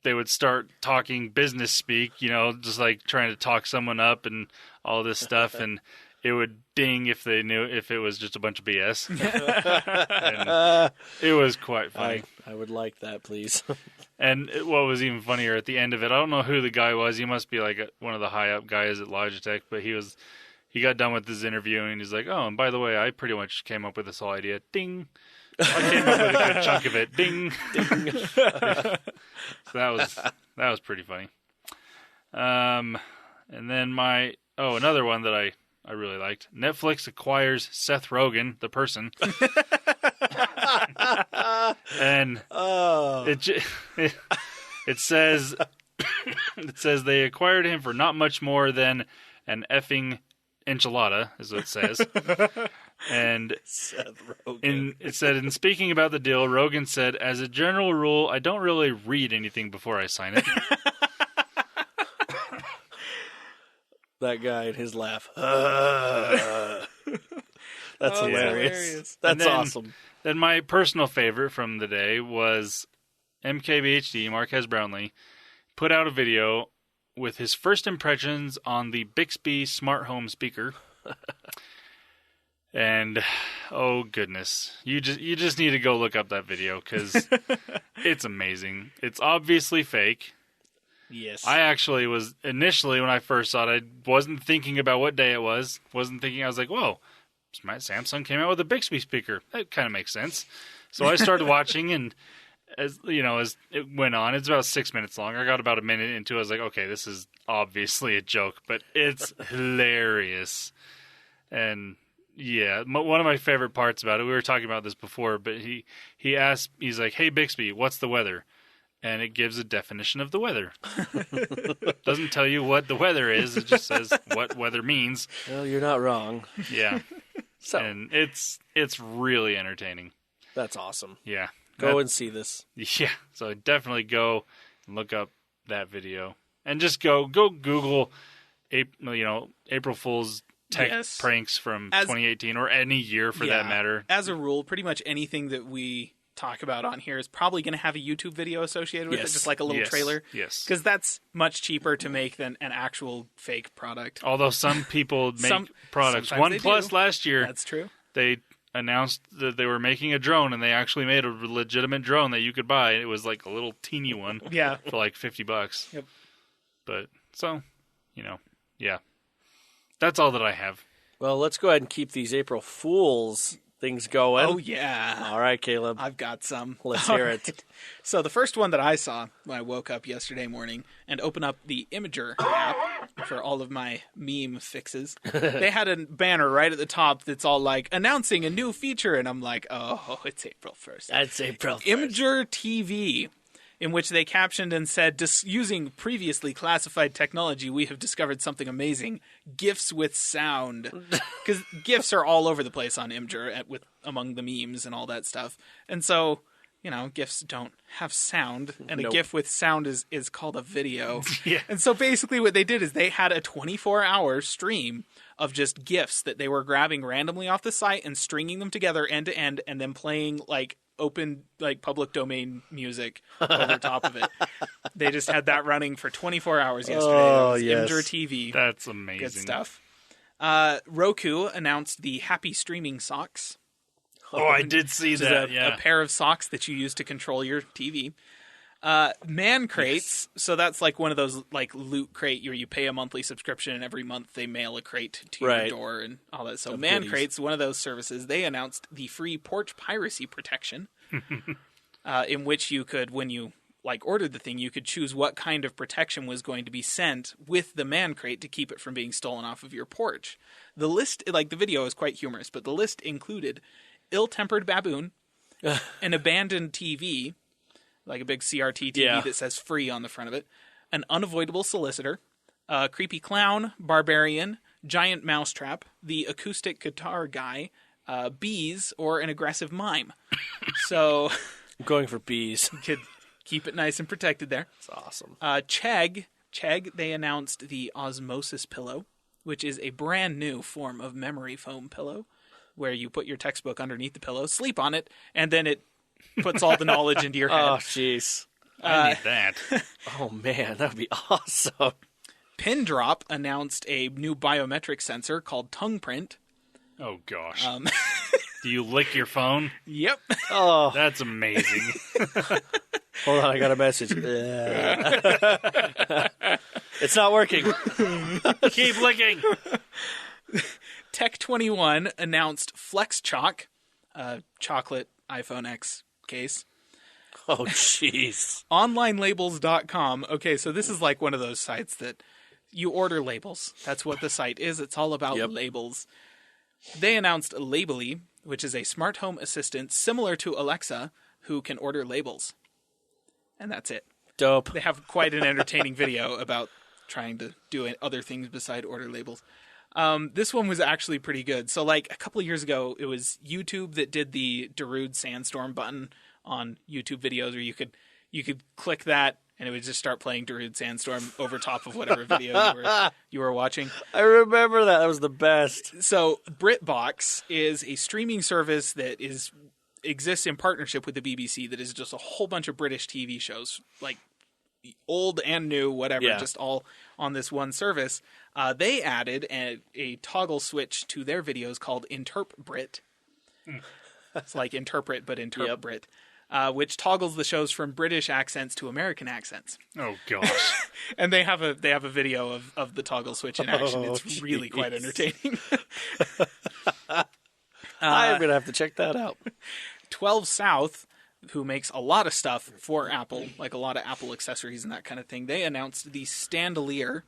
they would start talking business speak, just like trying to talk someone up and all this stuff, and it would ding if they knew if it was just a bunch of BS. And it was quite funny. I would like that, please. And what was even funnier at the end of it, I don't know who the guy was. He must be like one of the high up guys at Logitech, but he got done with his interview and he's like, "Oh, and by the way, I pretty much came up with this whole idea." Ding. I came up with a good chunk of it. Ding. Ding. So that was pretty funny. And then another one that I really liked. Netflix acquires Seth Rogen, the person. And it says they acquired him for not much more than an effing enchilada, is what it says. And Seth Rogen. it said, in speaking about the deal, Rogan said, "As a general rule, I don't really read anything before I sign it." That guy and his laugh. That's hilarious. That's awesome. Then my personal favorite from the day was MKBHD, Marquez Brownlee, put out a video with his first impressions on the Bixby smart home speaker. And oh goodness, you just need to go look up that video because it's amazing. It's obviously fake. Yes. I actually was initially when I first saw it, I wasn't thinking about what day it was. I was like, whoa, Samsung came out with a Bixby speaker. That kind of makes sense. So I started watching, and as it went on, it's about 6 minutes long. I got about a minute into it. I was like, okay, this is obviously a joke, but it's hilarious. And yeah, one of my favorite parts about it, we were talking about this before, but he asked, he's like, "Hey Bixby, what's the weather?" and it gives a definition of the weather. Doesn't tell you what the weather is. It just says what weather means. Well, you're not wrong. Yeah. So And it's really entertaining. that's awesome. Yeah. Go and see this. Yeah. So definitely go and look up that video. And just go Google April Fool's tech pranks from 2018 or any year for that matter. As a rule, pretty much anything that we talk about on here is probably going to have a YouTube video associated with it, just like a little trailer. Yes. Because that's much cheaper to make than an actual fake product. Although some people make products. sometimes they OnePlus do. last year, That's true. they announced that they were making a drone, and they actually made a legitimate drone that you could buy. It was like a little teeny one Yeah. for like $50. Yep. But, so, yeah. That's all that I have. Well, let's go ahead and keep these April Fools things going. Oh, yeah. All right, Caleb. I've got some. Let's hear it. Right. So the first one that I saw when I woke up yesterday morning and opened up the Imager app for all of my meme fixes, they had a banner right at the top that's all like, announcing a new feature. And I'm like, oh, it's April 1st. That's April 1st. Imager TV, in which they captioned and said, using previously classified technology, we have discovered something amazing, GIFs with sound. Because GIFs are all over the place on Imgur among the memes and all that stuff. And so, GIFs don't have sound, and a GIF with sound is called a video. Yeah. And so basically what they did is they had a 24-hour stream of just GIFs that they were grabbing randomly off the site and stringing them together end to end and then playing open public domain music over top of it. They just had that running for 24 hours yesterday. Oh, Imgur yes. TV. That's amazing. Good stuff. Roku announced the Happy Streaming Socks. Oh, I did see Which is that, a pair of socks that you use to control your TV. Man crates. So that's like one of those loot crate where you pay a monthly subscription and every month they mail a crate to your door and all that. So Man Crates, one of those services, they announced the free porch piracy protection, in which you could, when you ordered the thing, you could choose what kind of protection was going to be sent with the Man Crate to keep it from being stolen off of your porch. The list, the video is quite humorous, but the list included ill-tempered baboon, an abandoned TV, like a big CRT TV that says free on the front of it, an unavoidable solicitor, a creepy clown, barbarian, giant mousetrap, the acoustic guitar guy, bees, or an aggressive mime. So I'm going for bees. you could keep it nice and protected there. That's awesome. Chegg, they announced the Osmosis pillow, which is a brand new form of memory foam pillow, where you put your textbook underneath the pillow, sleep on it, and then it puts all the knowledge into your head. Oh, jeez. I need that. Oh, man, that would be awesome. Pindrop announced a new biometric sensor called Tongue Print. Oh, gosh. Do you lick your phone? Yep. Oh, That's amazing. hold on, I got a message. It's not working. Keep licking. Tech21 announced Flex Chalk, chocolate iPhone X case. Oh, jeez. Onlinelabels.com. Okay, so this is like one of those sites that you order labels. That's what the site is. It's all about labels. They announced Labely, which is a smart home assistant similar to Alexa who can order labels. And that's it. Dope. They have quite an entertaining video about trying to do other things beside order labels. This one was actually pretty good. So a couple of years ago, it was YouTube that did the Darude Sandstorm button on YouTube videos, where you could click that and it would just start playing Darude Sandstorm over top of whatever video you were watching. I remember that. That was the best. So BritBox is a streaming service that exists in partnership with the BBC that is just a whole bunch of British TV shows, like old and new, whatever, just all on this one service. They added a toggle switch to their videos called Interp Brit. It's like interpret, but Interp Brit. Which toggles the shows from British accents to American accents. Oh, gosh. And they have a video of the toggle switch in action. It's really quite entertaining. I'm going to have to check that out. 12 South, who makes a lot of stuff for Apple, like a lot of Apple accessories and that kind of thing, they announced the Standelier,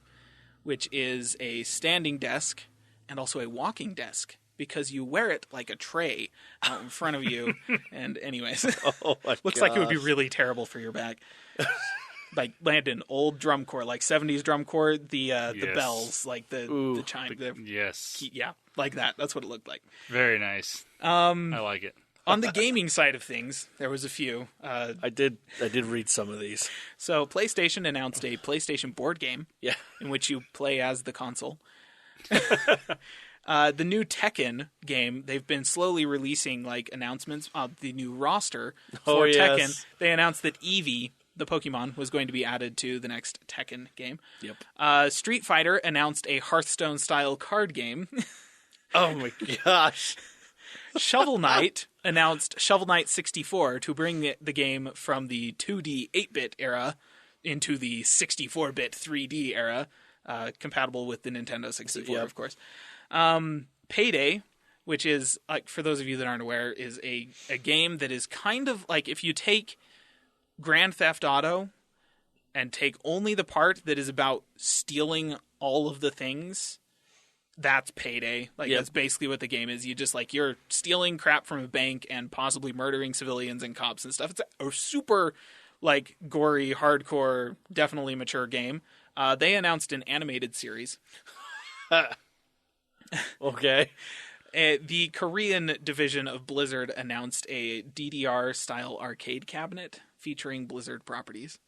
which is a standing desk and also a walking desk because you wear it like a tray out in front of you. And anyways, Oh my looks like it would be gosh. really terrible for your back. Like Landon, old drum corps, like 70s drum corps, the Yes. bells, like the chime, Yes. yeah, like that. That's what it looked like. Very nice. I like it. On the gaming side of things, there was a few. I did read some of these. So PlayStation announced a PlayStation board game Yeah. in which you play as the console. The new Tekken game, they've been slowly releasing like announcements of the new roster for Tekken. Yes. They announced that Eevee, the Pokemon, was going to be added to the next Tekken game. Yep. Street Fighter announced a Hearthstone-style card game. Oh my gosh. Shovel Knight announced Shovel Knight 64 to bring the game from the 2D 8-bit era into the 64-bit 3D era, compatible with the Nintendo 64, Yep. of course. Payday, which is, like, for those of you that aren't aware, is a game that is kind of like if you take Grand Theft Auto and take only the part that is about stealing all of the things. That's Payday. Like, Yep. that's basically what the game is. You just, like, you're stealing crap from a bank and possibly murdering civilians and cops and stuff. It's a super, like, gory, hardcore, definitely mature game. They announced an animated series. Okay. The Korean division of Blizzard announced a DDR-style arcade cabinet featuring Blizzard properties,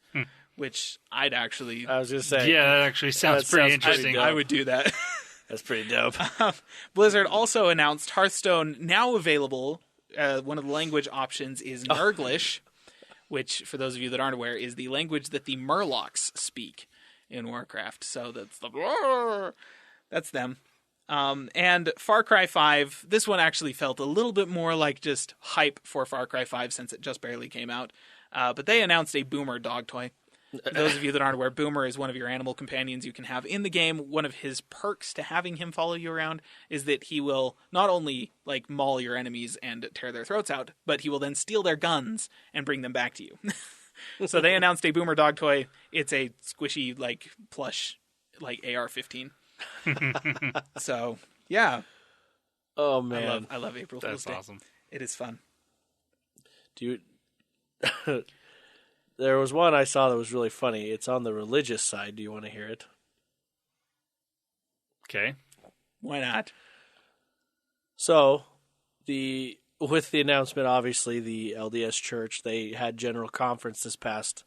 which I'd actually... I was gonna say. Yeah, that actually sounds That pretty sounds pretty interesting. dope. I would do that. That's pretty dope. Blizzard also announced Hearthstone now available. One of the language options is Nurglish, which, for those of you that aren't aware, is the language that the Murlocs speak in Warcraft. So that's them. And Far Cry 5, this one actually felt a little bit more like just hype for Far Cry 5 since it just barely came out. But they announced a Boomer dog toy. Those of you that aren't aware, Boomer is one of your animal companions you can have in the game. One of his perks to having him follow you around is that he will not only like maul your enemies and tear their throats out, but he will then steal their guns and bring them back to you. So they announced a Boomer dog toy. It's a squishy, like, plush, like AR-15. So, yeah. Oh man. I love April Fool's That's Day. awesome. It is fun. Do you... There was one I saw that was really funny. It's on the religious side. Do you want to hear it? Okay. Why not? So, with the announcement, obviously, the LDS Church, they had general conference this past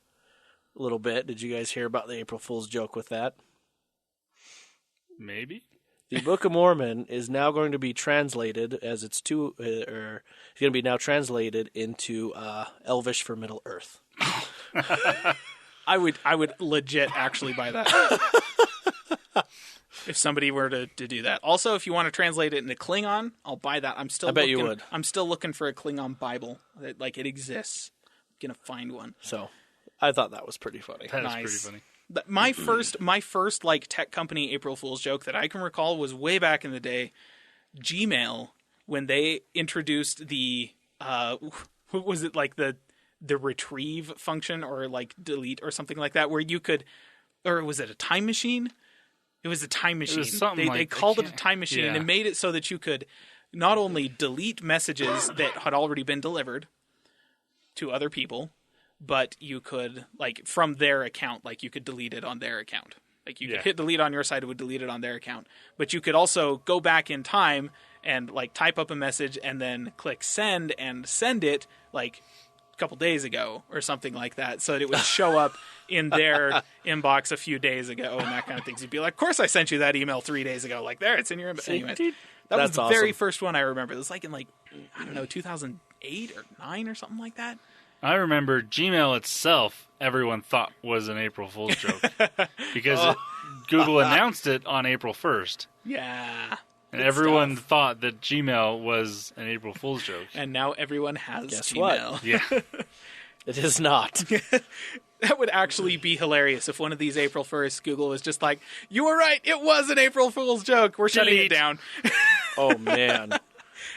little bit. Did you guys hear about the April Fool's joke with that? Maybe. The Book of Mormon is now going to be translated as it's going to be now translated into Elvish for Middle Earth. I would legit actually buy that. If somebody were to do that. Also, if you want to translate it into Klingon, I'll buy that. I bet you would. I'm still looking for a Klingon Bible. Like, it exists. I'm gonna find one. So, I thought that was pretty funny. That is Nice. pretty funny. My first like tech company April Fool's joke that I can recall was way back in the day, Gmail, when they introduced the what was it, like the retrieve function or like delete or something like that, where you could, or was it a time machine? It was a time machine. something They like- called I it a time machine, yeah. and made it so that you could not only delete messages that had already been delivered to other people, but you could, like, from their account, like, you could delete it on their account. Like, you could Yeah. hit delete on your side, it would delete it on their account. But you could also go back in time and, like, type up a message and then click send and send it, like, a couple days ago or something like that, so that it would show up in their inbox a few days ago and that kind of thing. So you'd be like, of course I sent you that email 3 days ago. Like, there, it's in your inbox. Anyways, that was That's the very awesome. first one I remember. It was like in, like, I don't know, 2008 or 9 or something like that. I remember Gmail itself, everyone thought was an April Fool's joke because Google announced it on April 1st. Yeah. And everyone thought that Gmail was an April Fool's joke. And now everyone has Guess Gmail. what? Yeah. It is not. That would actually be hilarious if one of these April 1st, Google was just like, you were right, it was an April Fool's joke. We're shutting it Delete. down. Oh, man.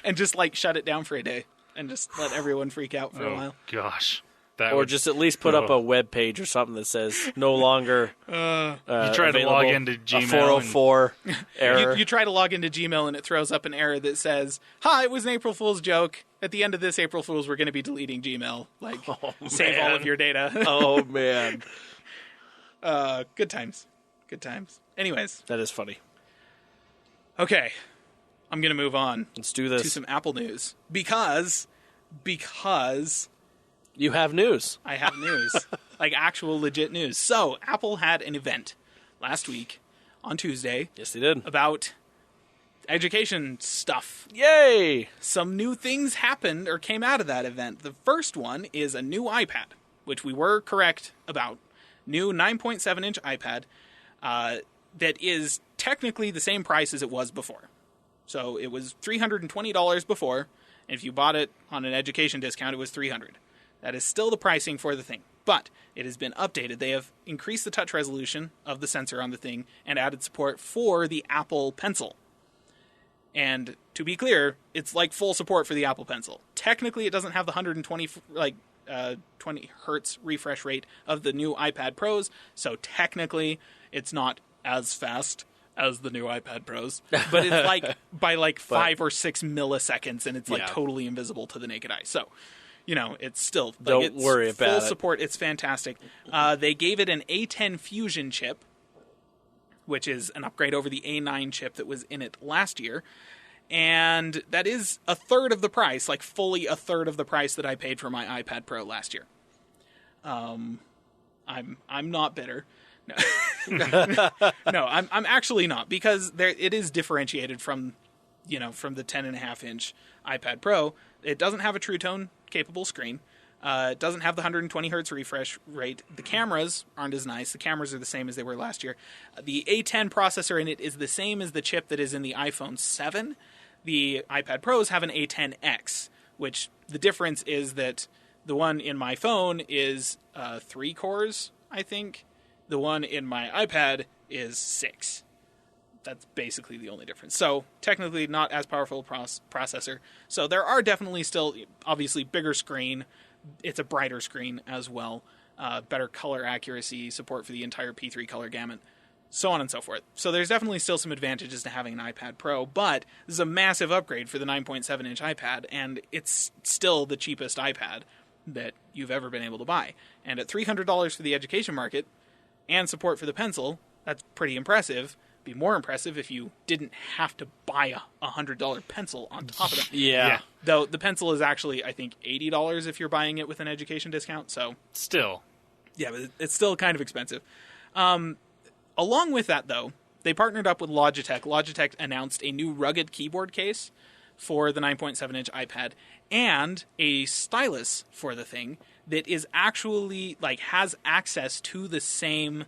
And just, like, shut it down for a day. And just let everyone freak out for a Oh, while. gosh. That Or would- just at least put up a web page or something that says no longer. you try to log into Gmail. A 404 error. You try to log into Gmail and it throws up an error that says, "Hi, it was an April Fool's joke. At the end of this April Fool's, we're going to be deleting Gmail. Like, save all of your data." Oh man, Good times. Good times. Anyways, that is funny. okay. I'm going to move on Let's do to this. some Apple news because You have news. I have news, like actual legit news. So, Apple had an event last week on Tuesday Yes, they did. about education stuff. Yay! Some new things happened or came out of that event. The first one is a new iPad, which we were correct about. New 9.7-inch iPad that is technically the same price as it was before. So it was $320 before, and if you bought it on an education discount, it was $300. That is still the pricing for the thing, but it has been updated. They have increased the touch resolution of the sensor on the thing and added support for the Apple Pencil. And to be clear, it's like full support for the Apple Pencil. Technically, it doesn't have the 120 20 hertz refresh rate of the new iPad Pros, so technically it's not as fast as the new iPad Pros, but it's like by like 5 or 6 milliseconds, and it's like totally invisible to the naked eye. So, you know, it's still like, Don't it's worry about full it. support. It's fantastic. They gave it an A10 Fusion chip, which is an upgrade over the A9 chip that was in it last year. And that is a third of the price, like fully a third of the price that I paid for my iPad Pro last year. I'm not bitter. No, no, I'm actually not, because it is differentiated from the 10.5-inch iPad Pro. It doesn't have a True Tone capable screen. It doesn't have the 120 hertz refresh rate. The cameras aren't as nice. The cameras are the same as they were last year. The A10 processor in it is the same as the chip that is in the iPhone 7. The iPad Pros have an A10X, which the difference is that the one in my phone is 3 cores, I think. The one in my iPad is 6. That's basically the only difference. So technically not as powerful processor. So there are definitely still, obviously, bigger screen. It's a brighter screen as well. Better color accuracy, support for the entire P3 color gamut, so on and so forth. So there's definitely still some advantages to having an iPad Pro, but this is a massive upgrade for the 9.7-inch iPad, and it's still the cheapest iPad that you've ever been able to buy. And at $300 for the education market and support for the pencil, that's pretty impressive. Be more impressive if you didn't have to buy a $100 pencil on top of that. Yeah. Though the pencil is actually, I think, $80 if you're buying it with an education discount. So Still. yeah, but it's still kind of expensive. Along with that, though, they partnered up with Logitech. Logitech announced a new rugged keyboard case for the 9.7-inch iPad and a stylus for the thing that is actually, like, has access to the same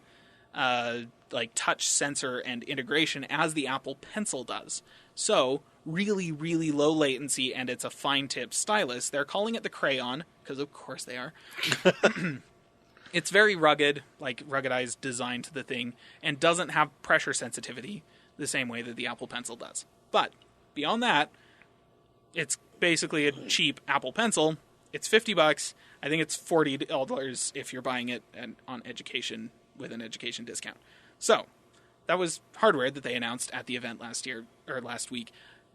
touch sensor and integration as the Apple Pencil does. So really, really low latency, and it's a fine tip stylus. They're calling it the Crayon, because of course they are. It's very rugged, like ruggedized design to the thing, and doesn't have pressure sensitivity the same way that the Apple Pencil does. But beyond that, it's basically a cheap Apple Pencil. It's $50. I think it's $40 if you're buying it on education with an education discount. So that was hardware that they announced at the event last week,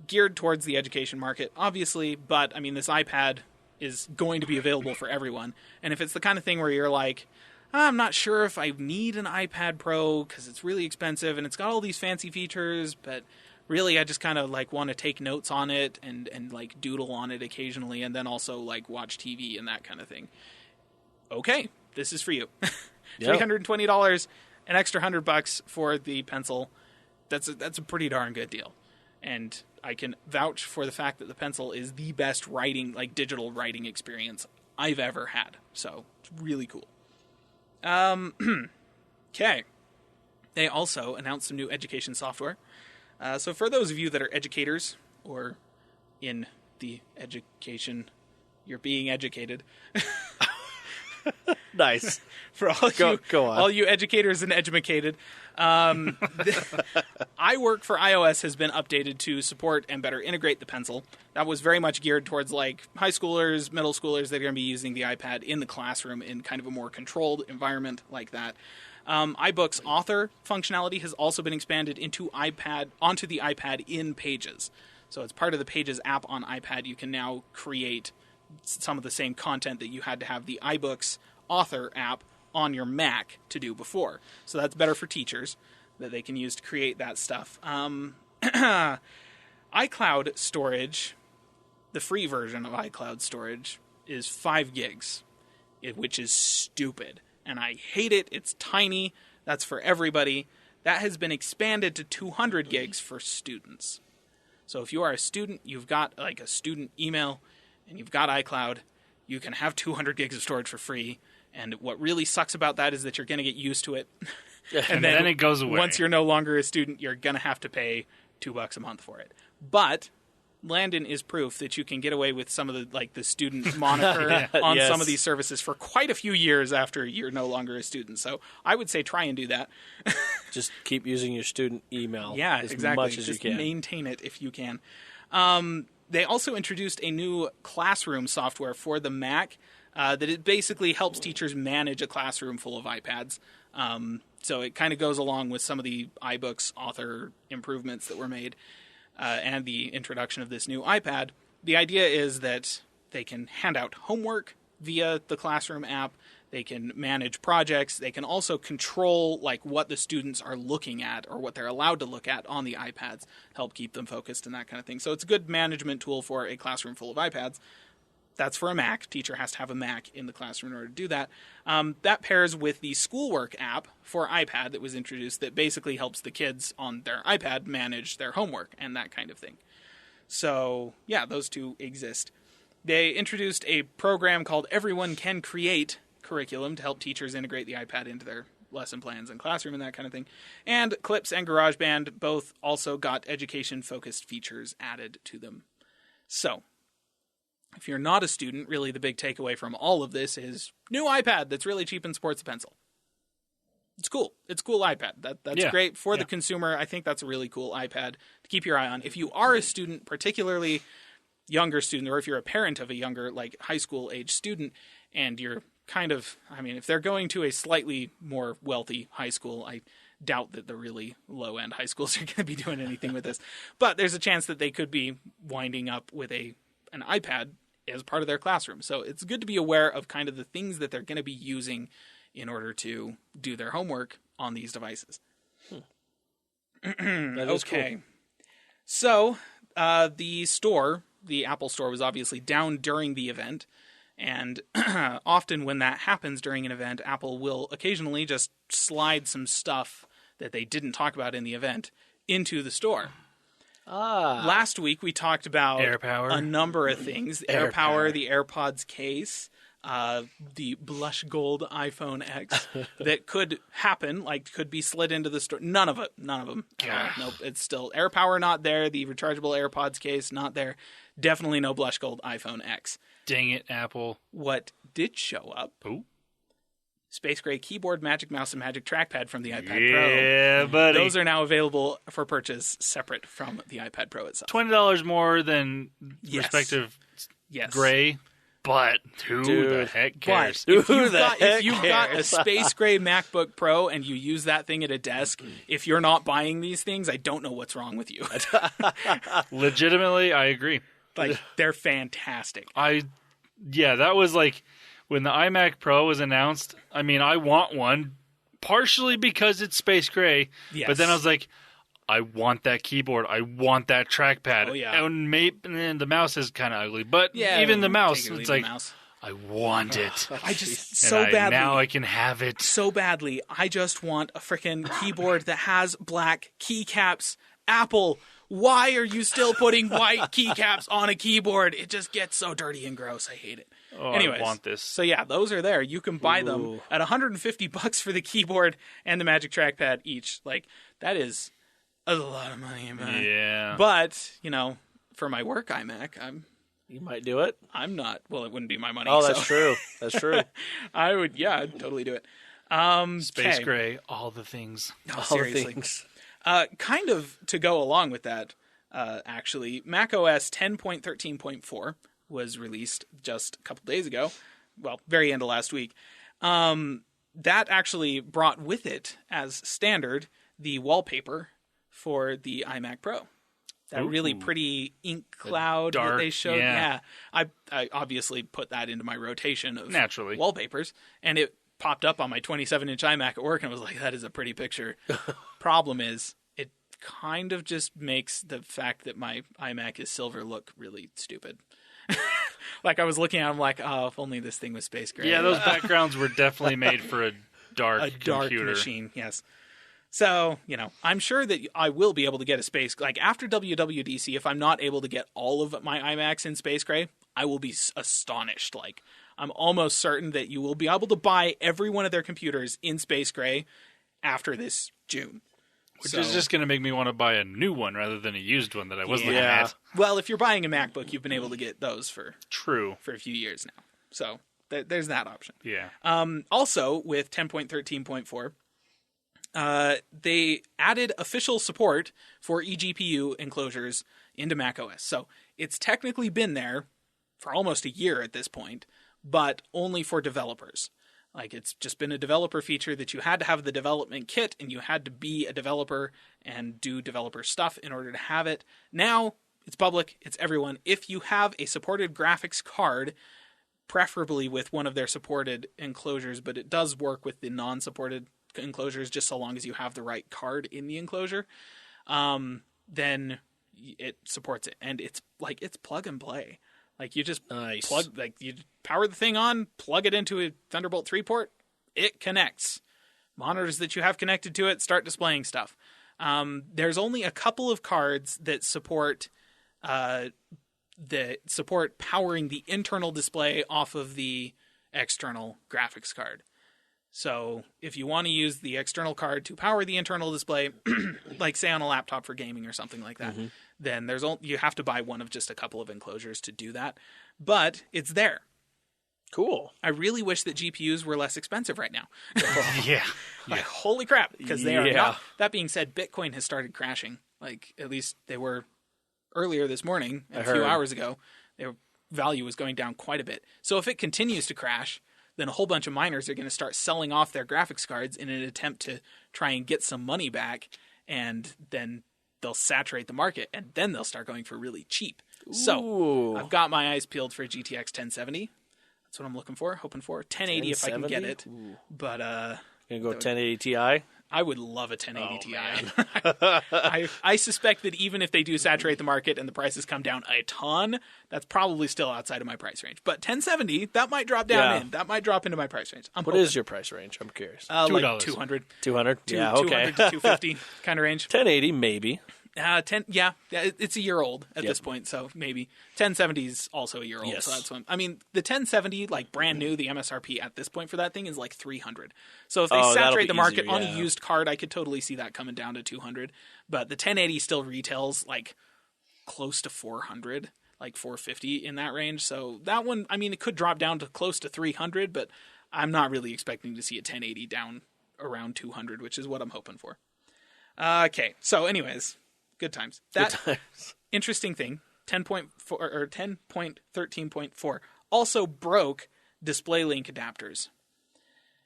geared towards the education market, obviously. But I mean, this iPad is going to be available for everyone. And if it's the kind of thing where you're like, I'm not sure if I need an iPad Pro because it's really expensive and it's got all these fancy features, but really I just kind of like want to take notes on it and like doodle on it occasionally, and then also like watch TV and that kind of thing. Okay, this is for you. $320, an extra $100 for the pencil. That's a pretty darn good deal. And I can vouch for the fact that the pencil is the best writing, like digital writing experience I've ever had. So it's really cool. Okay. They also announced some new education software. So for those of you that are educators or in the education, you're being educated. Nice. For all Go on. all you educators and edumacated. iWork for iOS has been updated to support and better integrate the pencil. That was very much geared towards like high schoolers, middle schoolers that are going to be using the iPad in the classroom in kind of a more controlled environment like that. iBooks Author functionality has also been expanded onto the iPad in Pages. So it's part of the Pages app on iPad. You can now create some of the same content that you had to have the iBooks Author app on your Mac to do before. So that's better for teachers that they can use to create that stuff. iCloud storage, the free version of iCloud storage, is 5 gigs, which is stupid. And I hate it. It's tiny. That's for everybody. That has been expanded to 200 gigs for students. So if you are a student, you've got like a student email, and you've got iCloud, you can have 200 gigs of storage for free. And what really sucks about that is that you're going to get used to it. And then it goes away. Once you're no longer a student, you're going to have to pay $2 a month for it. But Landon is proof that you can get away with some of the student moniker on Yes. some of these services for quite a few years after you're no longer a student. So I would say try and do that. Just keep using your student email Yeah, as exactly. much as Just you can. maintain it if you can. They also introduced a new classroom software for the Mac that it basically helps teachers manage a classroom full of iPads. So it kind of goes along with some of the iBooks Author improvements that were made and the introduction of this new iPad. The idea is that they can hand out homework via the classroom app. They can manage projects. They can also control like what the students are looking at or what they're allowed to look at on the iPads, help keep them focused and that kind of thing. So it's a good management tool for a classroom full of iPads. That's for a Mac. Teacher has to have a Mac in the classroom in order to do that. That pairs with the Schoolwork app for iPad that was introduced that basically helps the kids on their iPad manage their homework and that kind of thing. So, yeah, those two exist. They introduced a program called Everyone Can Create curriculum to help teachers integrate the iPad into their lesson plans and classroom and that kind of thing. And Clips and GarageBand both also got education-focused features added to them. So, if you're not a student, really the big takeaway from all of this is new iPad that's really cheap and supports a pencil. It's cool. It's a cool iPad. That's great for the consumer. I think that's a really cool iPad to keep your eye on. If you are a student, particularly younger student, or if you're a parent of a younger, like high school age student, and you're kind of, if they're going to a slightly more wealthy high school, I doubt that the really low-end high schools are going to be doing anything with this. But there's a chance that they could be winding up with an iPad as part of their classroom. So it's good to be aware of kind of the things that they're going to be using in order to do their homework on these devices. That is Okay. cool. So the Apple Store was obviously down during the event. And often when that happens during an event, Apple will occasionally just slide some stuff that they didn't talk about in the event into the store. Last week we talked about AirPower. a number of things. AirPower, the AirPods case, the blush gold iPhone X that could happen, like could be slid into the store. None of them. Nope, it's still AirPower not there. The rechargeable AirPods case not there. Definitely no blush gold iPhone X. Dang it, Apple. What did show up? Ooh. Space Gray keyboard, Magic Mouse, and Magic Trackpad from the iPad Pro. Yeah, buddy. Those are now available for purchase separate from the iPad Pro itself. $20 more than Yes. respective Yes. gray, but who the Dude. heck cares? But if Who you've, the got, heck if you've got a cares? Space Gray MacBook Pro and you use that thing at a desk, if you're not buying these things, I don't know what's wrong with you. Legitimately, I agree. Like, they're fantastic. That was like when the iMac Pro was announced. I want one partially because it's space gray, Yes. but then I was like, I want that keyboard. I want that trackpad. Oh, yeah. And the mouse is kind of ugly, but Yeah, even the take mouse, it or leave it's the like, mouse. I want it. I just Now I can have it. so badly. I just want a freaking keyboard that has black keycaps. Apple, why are you still putting white keycaps on a keyboard? It just gets so dirty and gross. I hate it. Oh, Anyways, I want this. So yeah, those are there. You can buy them Ooh. at $150 for the keyboard and the Magic Trackpad each. Like, that is a lot of money. Yeah. But, for my work iMac, You might do it. I'm not. Well, it wouldn't be my money. Oh, so. that's true. That's true. I would. Yeah, I'd totally do it. Space okay. Gray, all the things. Oh, All the seriously. things. Kind of to go along with that, actually, macOS 10.13.4 was released just a couple days ago. Well, very end of last week. That actually brought with it, as standard, the wallpaper for the iMac Pro. That really pretty ink cloud dark, that they showed. yeah. I obviously put that into my rotation of Naturally. wallpapers, and it popped up on my 27-inch iMac at work, and I was like, that is a pretty picture. Problem is, it kind of just makes the fact that my iMac is silver look really stupid. Like, I was looking at it, I'm like, oh, if only this thing was space gray. Yeah, those backgrounds were definitely made for a dark computer. Machine, yes. So, I'm sure that I will be able to get a space... Like, after WWDC, if I'm not able to get all of my iMacs in space gray, I will be astonished. Like, I'm almost certain that you will be able to buy every one of their computers in space gray after this June. Which is just going to make me want to buy a new one rather than a used one that I was looking at. Well, if you're buying a MacBook, you've been able to get those for a few years now. So there's that option. Yeah. Also, with 10.13.4, they added official support for eGPU enclosures into macOS. So it's technically been there for almost a year at this point, but only for developers. Like, it's just been a developer feature that you had to have the development kit and you had to be a developer and do developer stuff in order to have it. Now, it's public, it's everyone. If you have a supported graphics card, preferably with one of their supported enclosures, but it does work with the non-supported enclosures just so long as you have the right card in the enclosure, then it supports it. And it's plug and play. Like, you just you power the thing on, plug it into a Thunderbolt 3 port, it connects. Monitors that you have connected to it start displaying stuff. There's only a couple of cards that support powering the internal display off of the external graphics card. So if you want to use the external card to power the internal display, like say on a laptop for gaming or something like that, then you have to buy one of just a couple of enclosures to do that. But it's there. Cool. I really wish that GPUs were less expensive right now. Yeah. Like, holy crap, because they are not. That being said, Bitcoin has started crashing. Like, at least they were earlier this morning, a few hours ago. Their value was going down quite a bit. So if it continues to crash, then a whole bunch of miners are going to start selling off their graphics cards in an attempt to try and get some money back, and then they'll saturate the market, and then they'll start going for really cheap. Ooh. So I've got my eyes peeled for GTX 1070. That's what I'm hoping for. 1080 if I can get it. Ooh. But gonna go 1080 Ti. I would love a 1080 Ti. I suspect that even if they do saturate the market and the prices come down a ton, that's probably still outside of my price range. But 1070, that might drop down in. That might drop into my price range. What is your price range? I'm curious. Like $2. 200. 200? Yeah, okay. 200 to 250 kind of range. 1080, maybe. 10, yeah, it's a year old at this point, so maybe 1070 is also a year old. Yes. So that's the 1070, like brand new, the MSRP at this point for that thing is like 300. So if they saturate the market easier, on a used card, I could totally see that coming down to 200. But the 1080 still retails like close to 400, like 450 in that range. So that one, I mean, it could drop down to close to 300, but I'm not really expecting to see a 1080 down around 200, which is what I'm hoping for. Okay, so anyways. Good times. Interesting thing, 10.4 or 10.13.4 also broke display link adapters.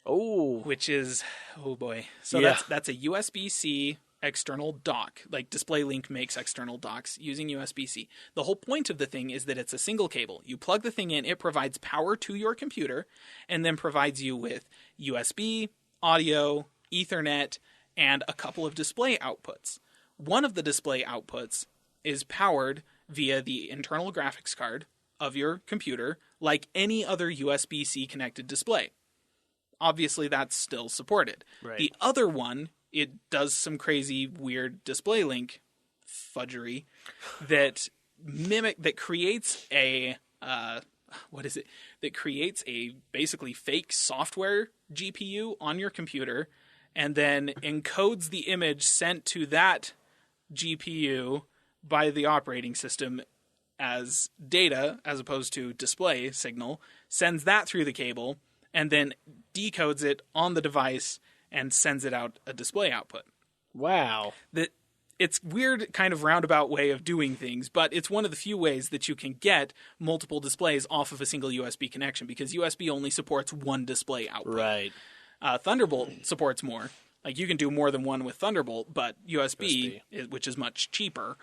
Oh, which is boy. So that's a USB-C external dock. Like DisplayLink makes external docks using USB-C. The whole point of the thing is that it's a single cable. You plug the thing in, it provides power to your computer, and then provides you with USB, audio, Ethernet, and a couple of display outputs. One of the display outputs is powered via the internal graphics card of your computer, like any other USB-C connected display. Obviously, that's still supported. Right. The other one, it does some crazy, weird display link fudgery that creates a that creates a basically fake software GPU on your computer, and then encodes the image sent to that GPU by the operating system as data as opposed to display signal, sends that through the cable, and then decodes it on the device and sends it out a display output. Wow. It's weird kind of roundabout way of doing things, but it's one of the few ways that you can get multiple displays off of a single USB connection, because USB only supports one display output. Right. Thunderbolt supports more. Like, you can do more than one with Thunderbolt, but USB. Which is much cheaper,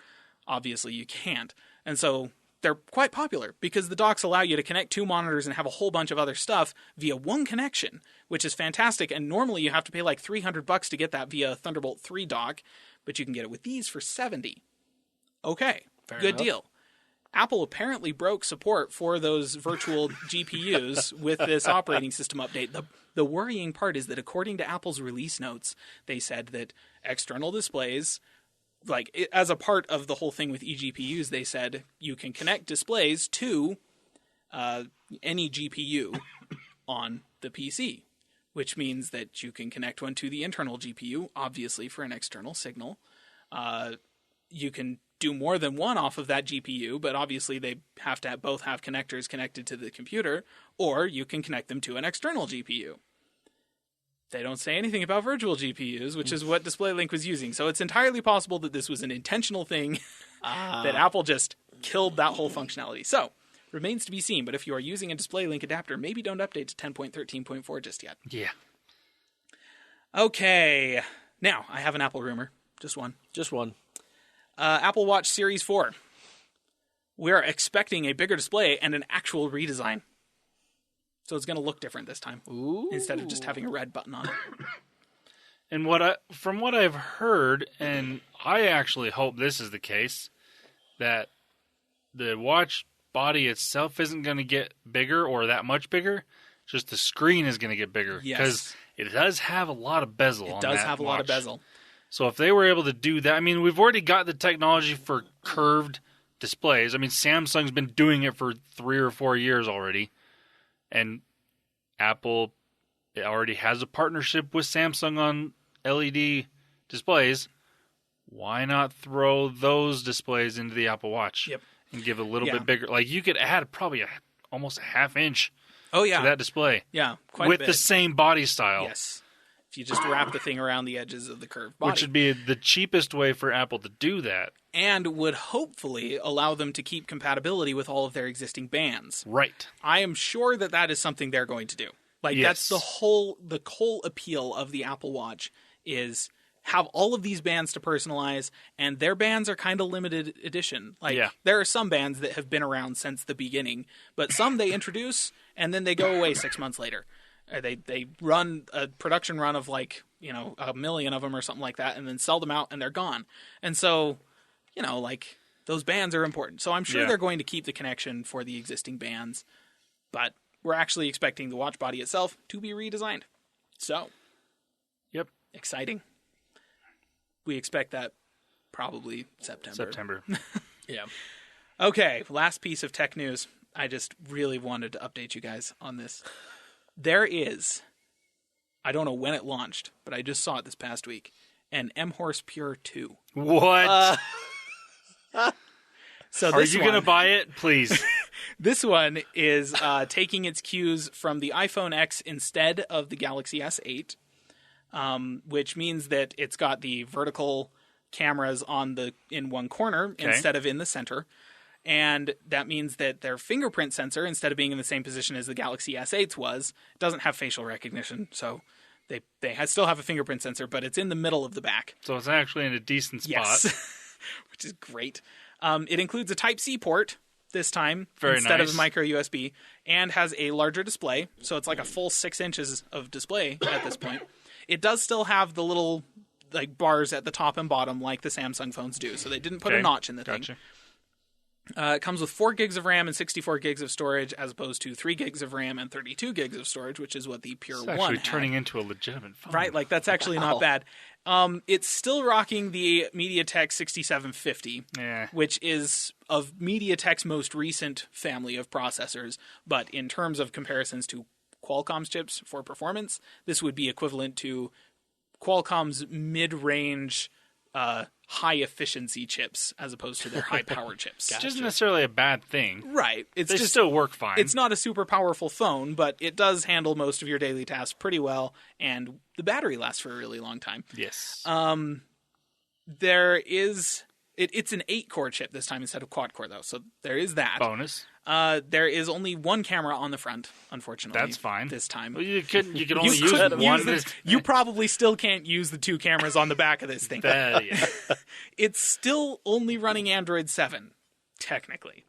obviously you can't. And so they're quite popular because the docks allow you to connect 2 monitors and have a whole bunch of other stuff via one connection, which is fantastic. And normally you have to pay like $300 to get that via Thunderbolt 3 dock, but you can get it with these for $70. Okay, Fair good enough. deal. Apple apparently broke support for those virtual GPUs with this operating system update. The worrying part is that according to Apple's release notes, they said that external displays, like as a part of the whole thing with eGPUs, they said you can connect displays to any GPU on the PC, which means that you can connect one to the internal GPU, obviously for an external signal. You can do more than one off of that GPU, but obviously they have to both have connectors connected to the computer, or you can connect them to an external GPU. They don't say anything about virtual GPUs, which is what DisplayLink was using. So it's entirely possible that this was an intentional thing that Apple just killed that whole functionality. So, remains to be seen, but if you are using a DisplayLink adapter, maybe don't update to 10.13.4 just yet. Yeah. Okay. Now, I have an Apple rumor. Just one. Just one. Apple Watch Series 4. We're expecting a bigger display and an actual redesign. So it's going to look different this time. Ooh. Instead of just having a red button on it. And from what I've heard, and I actually hope this is the case, that the watch body itself isn't going to get bigger or that much bigger. Just the screen is going to get bigger. Yes. Because it does have a lot of bezel on that It does have a lot of watch. bezel. So if they were able to do that, I mean, we've already got the technology for curved displays. I mean, Samsung's been doing it for 3 or 4 years already. And Apple already has a partnership with Samsung on LED displays. Why not throw those displays into the Apple Watch? Yep. And give a little bit bigger. Like, you could add probably almost a half inch Oh, yeah. to that display. Yeah, quite with a bit. the same body style. Yes. If you just wrap the thing around the edges of the curved body. Which would be the cheapest way for Apple to do that. And would hopefully allow them to keep compatibility with all of their existing bands. Right. I am sure that that is something they're going to do. Like, Yes. that's the whole appeal of the Apple Watch is have all of these bands to personalize, and their bands are kind of limited edition. Like, Yeah. there are some bands that have been around since the beginning, but some they introduce and then they go away 6 months later. They run a production run of 1 million of them or something like that, and then sell them out and they're gone. And so, those bands are important. So I'm sure they're going to keep the connection for the existing bands, but we're actually expecting the watch body itself to be redesigned. So, Yep. exciting. We expect that probably September. Yeah. Okay, last piece of tech news. I just really wanted to update you guys on this. There is, I don't know when it launched, but I just saw it this past week, an M-Horse Pure 2. What? So Are this you one, going to buy it? Please. This one is taking its cues from the iPhone X instead of the Galaxy S8, which means that it's got the vertical cameras in one corner instead of in the center. And that means that their fingerprint sensor, instead of being in the same position as the Galaxy S8's was, doesn't have facial recognition. So they still have a fingerprint sensor, but it's in the middle of the back. So it's actually in a decent spot. Yes, which is great. It includes a Type-C port this time instead nice. of a micro USB, and has a larger display. So it's like a full 6 inches of display at this point. It does still have the little bars at the top and bottom like the Samsung phones do. So they didn't put a notch in the thing. It comes with 4 gigs of RAM and 64 gigs of storage, as opposed to 3 gigs of RAM and 32 gigs of storage, which is what the Pure It's 1 actually had. turning into a legitimate phone. Right, that's actually not bad. It's still rocking the MediaTek 6750, which is of MediaTek's most recent family of processors, but in terms of comparisons to Qualcomm's chips for performance, this would be equivalent to Qualcomm's mid-range high efficiency chips as opposed to their high power chips. Which isn't necessarily a bad thing. Right. They still work fine. It's not a super powerful phone, but it does handle most of your daily tasks pretty well, and the battery lasts for a really long time. Yes. There is... It's an 8-core chip this time instead of quad-core, though, so there is that. Bonus. There is only one camera on the front, unfortunately. That's fine. This time. Well, you could only use one. You probably still can't use the 2 cameras on the back of this thing. Yeah. It's still only running Android 7, technically.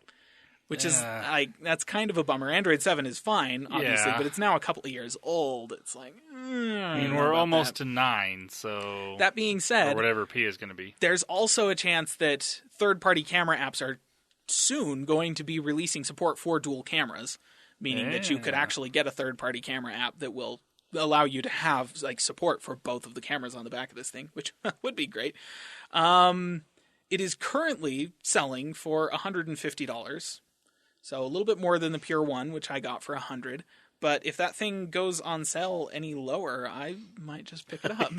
Which is, that's kind of a bummer. Android 7 is fine, obviously, but it's now a couple of years old. It's like, I mean, we're almost to 9, so... That being said... Or whatever P is going to be. There's also a chance that third-party camera apps are soon going to be releasing support for dual cameras, meaning that you could actually get a third-party camera app that will allow you to have like support for both of the cameras on the back of this thing, which would be great. It is currently selling for $150. So a little bit more than the Pure One, which I got for $100. But if that thing goes on sale any lower, I might just pick it up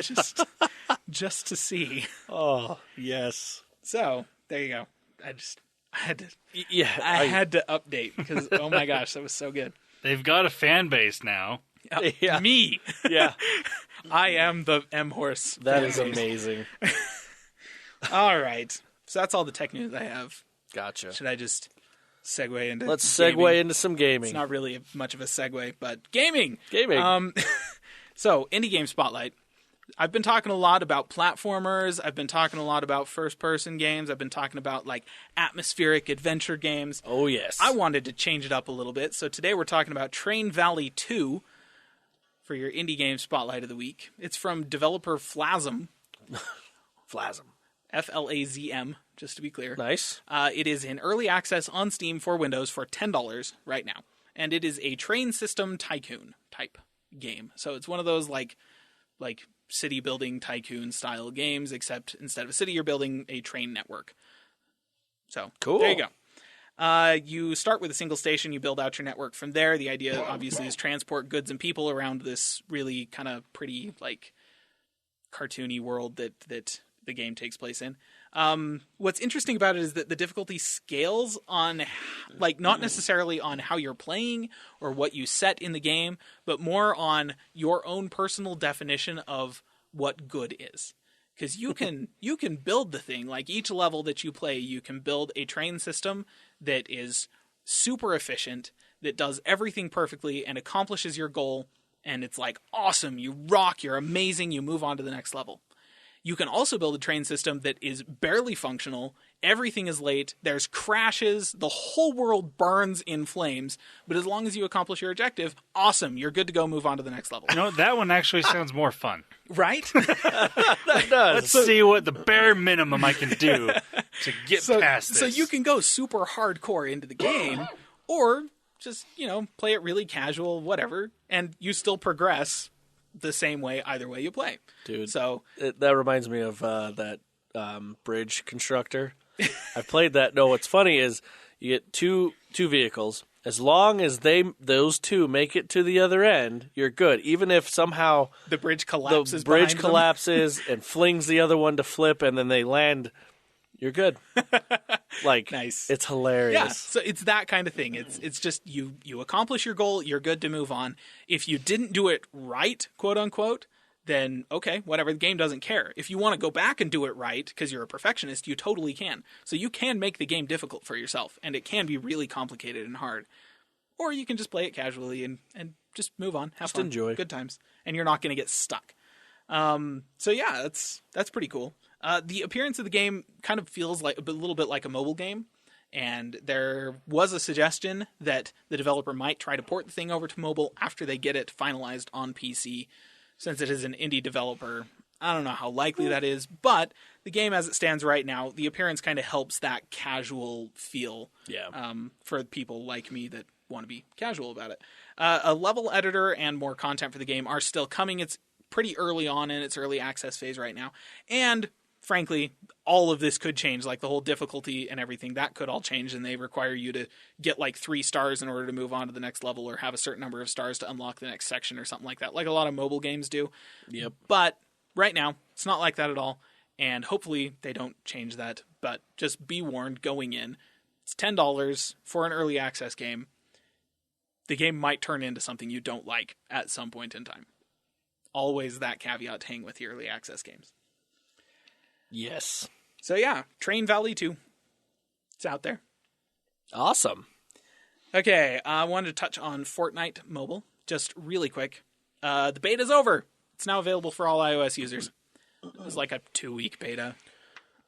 just to see. Oh, yes. So there you go. I had to update because oh my gosh, that was so good. They've got a fan base now. Yeah. Me. Yeah. I am the M Horse. That is amazing. All right. So that's all the tech news I have. Gotcha. Should I just segue into Let's gaming? segue into some gaming. It's not really much of a segue, but gaming. Gaming. So, Indie Game Spotlight. I've been talking a lot about platformers. I've been talking a lot about first-person games. I've been talking about, like, atmospheric adventure games. Oh, yes. I wanted to change it up a little bit. So today we're talking about Train Valley 2 for your Indie Game Spotlight of the Week. It's from developer Flasm. Flasm. Flazm, just to be clear. Nice. It is in early access on Steam for Windows for $10 right now. And it is a train system tycoon type game. So it's one of those like city building tycoon style games, except instead of a city, you're building a train network. So cool. There you go. You start with a single station, you build out your network from there. The idea obviously is transport goods and people around this really kind of pretty like cartoony world that the game takes place in. What's interesting about it is that the difficulty scales on, like, not necessarily on how you're playing or what you set in the game, but more on your own personal definition of what good is. Because you can build the thing, like each level that you play, you can build a train system that is super efficient, that does everything perfectly and accomplishes your goal, and it's like, awesome, you rock, you're amazing, you move on to the next level. You can also build a train system that is barely functional, everything is late, there's crashes, the whole world burns in flames, but as long as you accomplish your objective, awesome, you're good to go, move on to the next level. You know, that one actually sounds more fun. Right? That does. Let's see what the bare minimum I can do to get past this. So you can go super hardcore into the game, or just, play it really casual, whatever, and you still progress the same way either way you play. Dude, so that reminds me of that bridge constructor. I've played that. No, what's funny is you get two vehicles. As long as those two make it to the other end, you're good. Even if somehow the bridge collapses, and flings the other one to flip, and then they land, you're good. Like, nice. It's hilarious. Yeah, so it's that kind of thing. It's just you accomplish your goal, you're good to move on. If you didn't do it right, quote unquote, then okay, whatever, the game doesn't care. If you want to go back and do it right because you're a perfectionist, you totally can. So you can make the game difficult for yourself, and it can be really complicated and hard. Or you can just play it casually and just move on, have fun, enjoy. Good times, and you're not going to get stuck. So yeah, that's pretty cool. The appearance of the game kind of feels like a little bit like a mobile game, and there was a suggestion that the developer might try to port the thing over to mobile after they get it finalized on PC. Since it is an indie developer, I don't know how likely that is, but the game as it stands right now, the appearance kind of helps that casual feel for people like me that want to be casual about it. A level editor and more content for the game are still coming. It's pretty early on in its early access phase right now, and frankly, all of this could change, like the whole difficulty and everything, that could all change, and they require you to get like 3 stars in order to move on to the next level, or have a certain number of stars to unlock the next section or something like that, like a lot of mobile games do. Yep. But right now, it's not like that at all, and hopefully they don't change that, but just be warned going in. It's $10 for an early access game. The game might turn into something you don't like at some point in time. Always that caveat to hang with the early access games. Yes. So yeah, Train Valley 2. It's out there. Awesome. Okay, I wanted to touch on Fortnite Mobile, just really quick. The beta's over. It's now available for all iOS users. It was like a 2-week beta.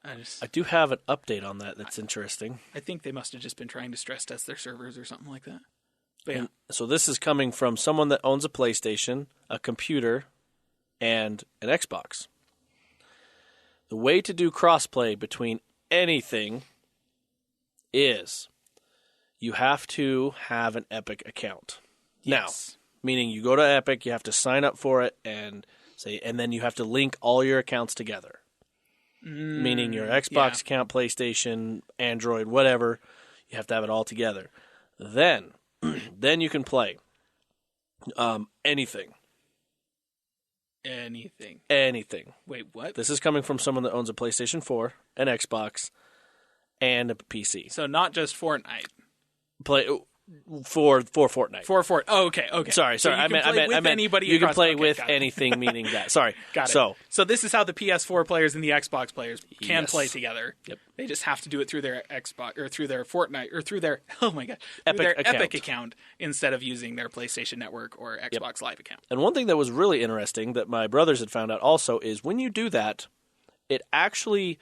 I do have an update on that that's interesting. I think they must have just been trying to stress test their servers or something like that. But yeah. And so this is coming from someone that owns a PlayStation, a computer, and an Xbox. The way to do crossplay between anything is you have to have an Epic account. Yes. Now, meaning you go to Epic, you have to sign up for it, and then you have to link all your accounts together. Meaning your Xbox account, PlayStation, Android, whatever, you have to have it all together. Then you can play anything. Anything. Wait, what? This is coming from someone that owns a PlayStation 4, an Xbox, and a PC. So not just Fortnite. Play for Fortnite. Oh, okay. Sorry. So I meant anybody you can across- play okay, with got it. anything, meaning that. Sorry. Got it. So this is how the PS4 players and the Xbox players can Yes. play together. Yep. They just have to do it through their Xbox or through their Fortnite or through their Epic account. Epic account instead of using their PlayStation Network or Xbox Live account. And one thing that was really interesting that my brothers had found out also is when you do that, it actually.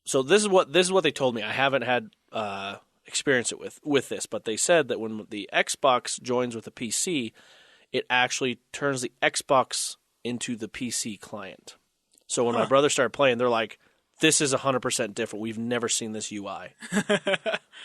So this is what they told me. I haven't had experience it with this, but they said that when the Xbox joins with the PC, it actually turns the Xbox into the PC client. So when my brother started playing, they're like, "This is 100% different. We've never seen this UI."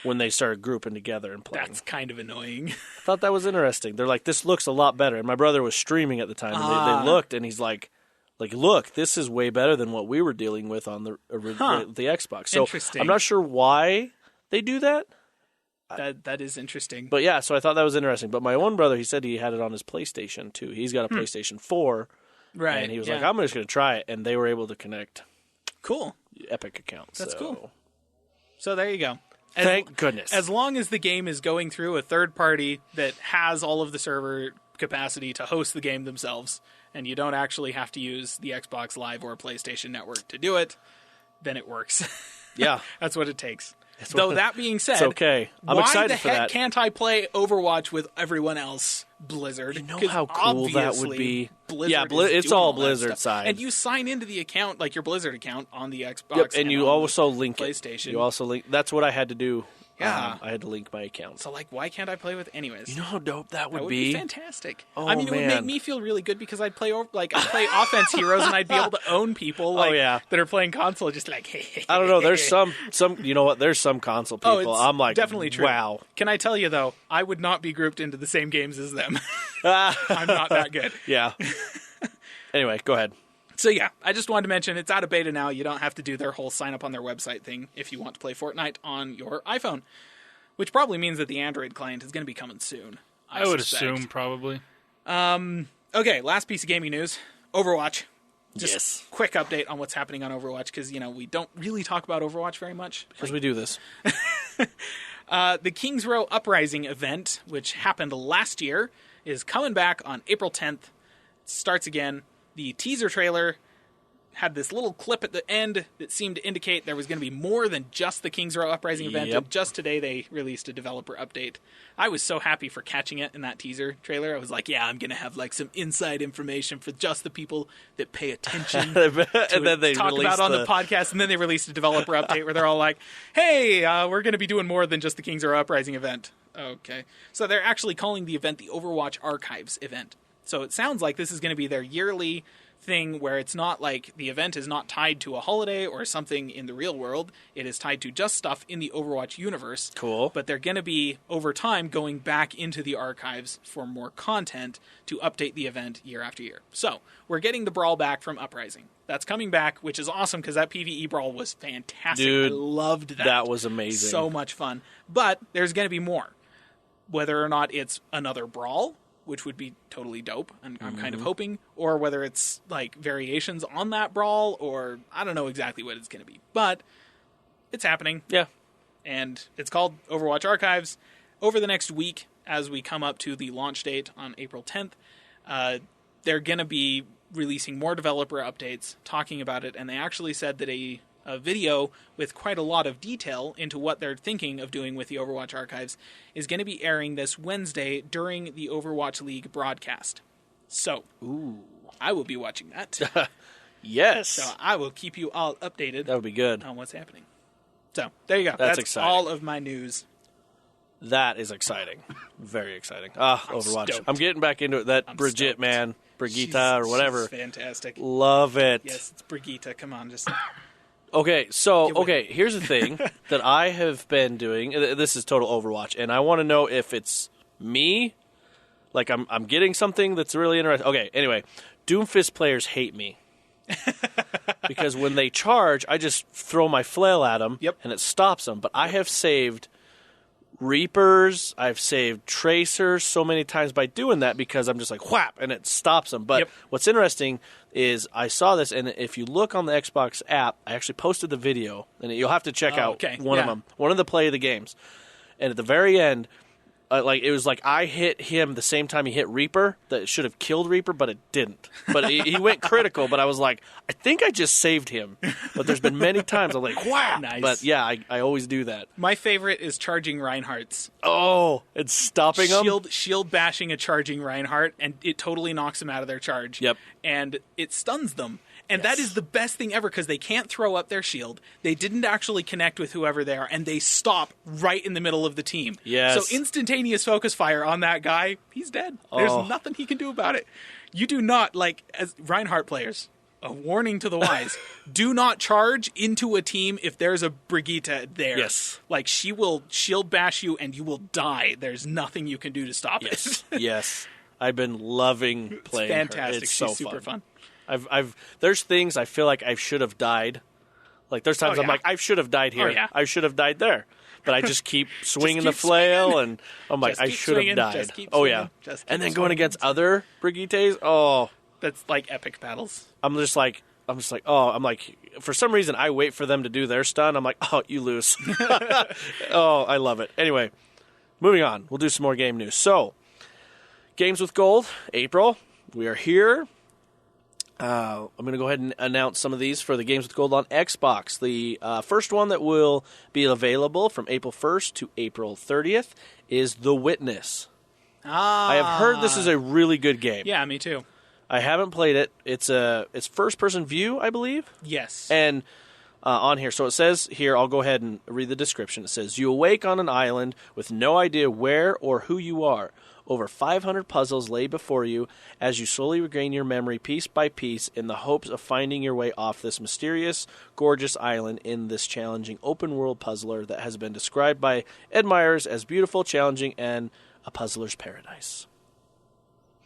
When they started grouping together and playing, That's kind of annoying. I thought that was interesting. They're like, "This looks a lot better." And my brother was streaming at the time, and they looked, and he's like, look, this is way better than what we were dealing with on the Xbox. So Interesting. I'm not sure why they do that. That is interesting. But yeah, so I thought that was interesting. But my own brother, he said he had it on his PlayStation too. He's got a PlayStation 4. Right. And he was like, I'm just going to try it. And they were able to connect cool. Epic accounts. That's cool. So there you go. Thank goodness. As long as the game is going through a third party that has all of the server capacity to host the game themselves, and you don't actually have to use the Xbox Live or PlayStation Network to do it, then it works. Yeah. That's what it takes. Though that being said, it's okay. I'm why excited the for heck that. can't I play Overwatch with everyone else, Blizzard? You know 'Cause how cool that would obviously be? Blizzard Yeah, is it's doing all that Blizzard stuff. side. And you sign into the account, like your Blizzard account, on the Xbox. Yep, and you on also link PlayStation. it. You also link. That's what I had to do. Yeah. I had to link my account. So, like, why can't I play with anyways? You know how dope that would That would be fantastic. Oh, I mean, it would make man. me feel really good because I'd play I'd play offense heroes and I'd be able to own people like, yeah. that are playing console. Just like, hey. I don't know. There's some. You know what? There's some console people. Oh, it's I'm like, definitely true. Wow. Can I tell you though? I would not be grouped into the same games as them. I'm not that good. Yeah. Anyway, go ahead. So yeah, I just wanted to mention it's out of beta now. You don't have to do their whole sign up on their website thing if you want to play Fortnite on your iPhone, which probably means that the Android client is going to be coming soon. I would suspect. assume probably. Okay, last piece of gaming news: Overwatch. Just Yes. quick update on what's happening on Overwatch because we don't really talk about Overwatch very much. Because we do this. The Kings Row Uprising event, which happened last year, is coming back on April 10th. It starts again. The teaser trailer had this little clip at the end that seemed to indicate there was going to be more than just the Kings Row Uprising event. Yep. And just today they released a developer update. I was so happy for catching it in that teaser trailer. I was like, yeah, I'm going to have like some inside information for just the people that pay attention And then they talk released about on the podcast. And then they released a developer update where they're all like, hey, we're going to be doing more than just the Kings Row Uprising event. Okay. So they're actually calling the event the Overwatch Archives event. So it sounds like this is going to be their yearly thing where it's not like the event is not tied to a holiday or something in the real world. It is tied to just stuff in the Overwatch universe. Cool. But they're going to be, over time, going back into the archives for more content to update the event year after year. So we're getting the Brawl back from Uprising. That's coming back, which is awesome because that PvE Brawl was fantastic. Dude, I loved that. That was amazing. So much fun. But there's going to be more. Whether or not it's another Brawl, which would be totally dope. And I'm kind of hoping, or whether it's like variations on that brawl, or I don't know exactly what it's going to be, but it's happening. Yeah. And it's called Overwatch Archives. Over the next week, as we come up to the launch date on April 10th, they're going to be releasing more developer updates talking about it, and they actually said that a video with quite a lot of detail into what they're thinking of doing with the Overwatch Archives is going to be airing this Wednesday during the Overwatch League broadcast. So, I will be watching that. Yes. So I will keep you all updated. That would be good. On what's happening. So, there you go. That's exciting. All of my news. That is exciting. Very exciting. Overwatch. stoked. I'm getting back into it. That Brigitte, stoked. man. Brigitte or whatever. She's fantastic. Love it. Yes, it's Brigitte. Come on, just... Okay, here's the thing that I have been doing. This is total Overwatch, and I want to know if it's me, like I'm getting something that's really interesting. Okay, anyway, Doomfist players hate me because when they charge, I just throw my flail at them, and it stops them. But I have saved Reapers, I've saved Tracers so many times by doing that because I'm just like whap, and it stops them. But what's interesting is I saw this, and if you look on the Xbox app, I actually posted the video, and you'll have to check out one of them, one of the play of the games. And at the very end, it was like I hit him the same time he hit Reaper. That should have killed Reaper, but it didn't. But he went critical. But I was like, I think I just saved him. But there's been many times I'm like, wow. Nice. But yeah, I always do that. My favorite is charging Reinhardt's. Oh, it's stopping them? Shield bashing a charging Reinhardt, and it totally knocks them out of their charge. Yep. And it stuns them. And that is the best thing ever because they can't throw up their shield. They didn't actually connect with whoever they are, and they stop right in the middle of the team. Yes. So instantaneous focus fire on that guy, he's dead. There's nothing he can do about it. You do not, as Reinhardt players, a warning to the wise, do not charge into a team if there's a Brigitte there. Yes. She will shield bash you, and you will die. There's nothing you can do to stop it. Yes. I've been loving playing It's fantastic. her. It's She's so super fun. There's things I feel like I should have died. Like there's times I'm like, I should have died here. I should have died there. But I just keep swinging the flail, and I'm like, I should have died. Oh yeah. And then going against other Brigittes, that's like epic battles. I'm just like, for some reason I wait for them to do their stun. I'm like, oh, you lose. I love it. Anyway, moving on. We'll do some more game news. So, Games with Gold, April. We are here. I'm going to go ahead and announce some of these for the Games with Gold on Xbox. The first one that will be available from April 1st to April 30th is The Witness. I have heard this is a really good game. Yeah, me too. I haven't played it. It's first-person view, I believe. Yes. And on here, so it says here, I'll go ahead and read the description. It says, you awake on an island with no idea where or who you are. Over 500 puzzles lay before you as you slowly regain your memory piece by piece in the hopes of finding your way off this mysterious, gorgeous island in this challenging open-world puzzler that has been described by Ed Myers as beautiful, challenging, and a puzzler's paradise.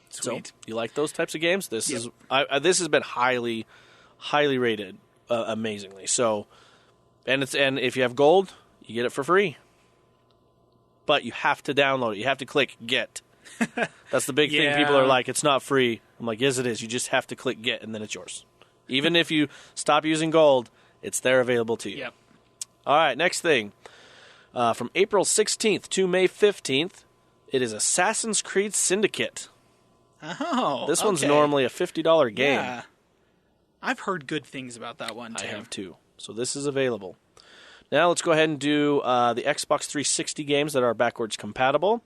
Sweet. So, you like those types of games? This this has been highly, highly rated, amazingly. So, and if you have gold, you get it for free. But you have to download it. You have to click get. That's the big thing. People are like, it's not free. I'm like, yes, it is. You just have to click get, and then it's yours. Even if you stop using gold, it's there available to you. Yep. All right, next thing. From April 16th to May 15th, it is Assassin's Creed Syndicate. Oh, this one's normally a $50 game. Yeah. I've heard good things about that one, too. I have, too. So this is available. Now let's go ahead and do the Xbox 360 games that are backwards compatible.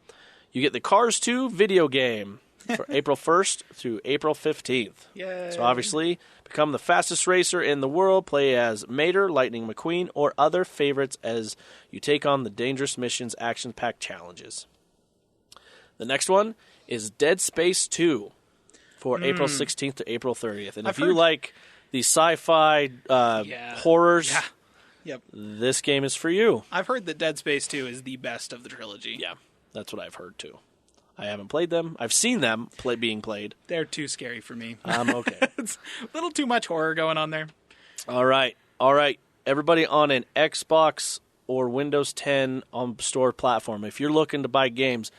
You get the Cars 2 video game for April 1st through April 15th. Yay. So obviously, become the fastest racer in the world, play as Mater, Lightning McQueen, or other favorites as you take on the dangerous missions, action-packed challenges. The next one is Dead Space 2 for April 16th to April 30th. And if you like the sci-fi horrors, yep, this game is for you. I've heard that Dead Space 2 is the best of the trilogy. Yeah, that's what I've heard too. I haven't played them. I've seen them being played. They're too scary for me. I'm okay. It's a little too much horror going on there. All right. Everybody on an Xbox or Windows 10 on store platform, if you're looking to buy games,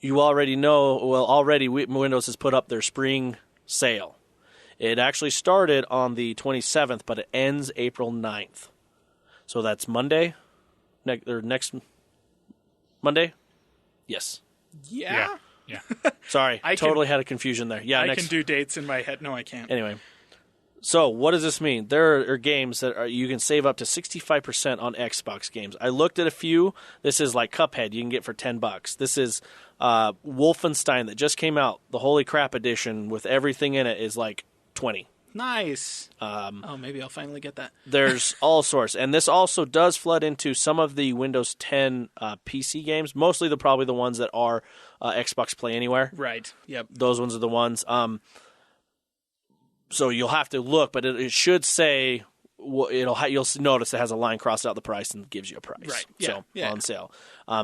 you already know, well, already Windows has put up their spring sale. It actually started on the 27th, but it ends April 9th. So that's Monday? Next Monday? Yes. Yeah. Yeah. Sorry, I totally had a confusion there. Yeah, I can do dates in my head. No, I can't. Anyway, so what does this mean? There are games that you can save up to 65% on Xbox games. I looked at a few. This is like Cuphead you can get for $10. This is Wolfenstein that just came out. The Holy Crap edition with everything in it is like 20. Nice. Maybe I'll finally get that. There's all sorts. And this also does flood into some of the Windows 10 PC games, mostly probably the ones that are Xbox Play Anywhere. Right. Yep. Those ones are the ones. So you'll have to look, but it should say you'll notice it has a line crossed out the price and gives you a price. Right. Yeah. So on sale.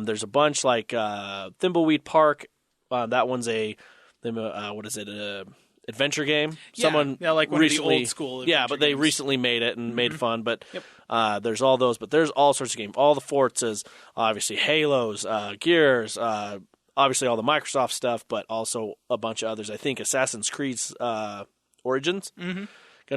There's a bunch like Thimbleweed Park. That one's what is it? Adventure game. Someone like one recently, of the old school. But they games. recently made it and made fun. But there's all those. But there's all sorts of games. All the Forzas, obviously Halos, Gears, obviously all the Microsoft stuff, but also a bunch of others. I think Assassin's Creed's Origins going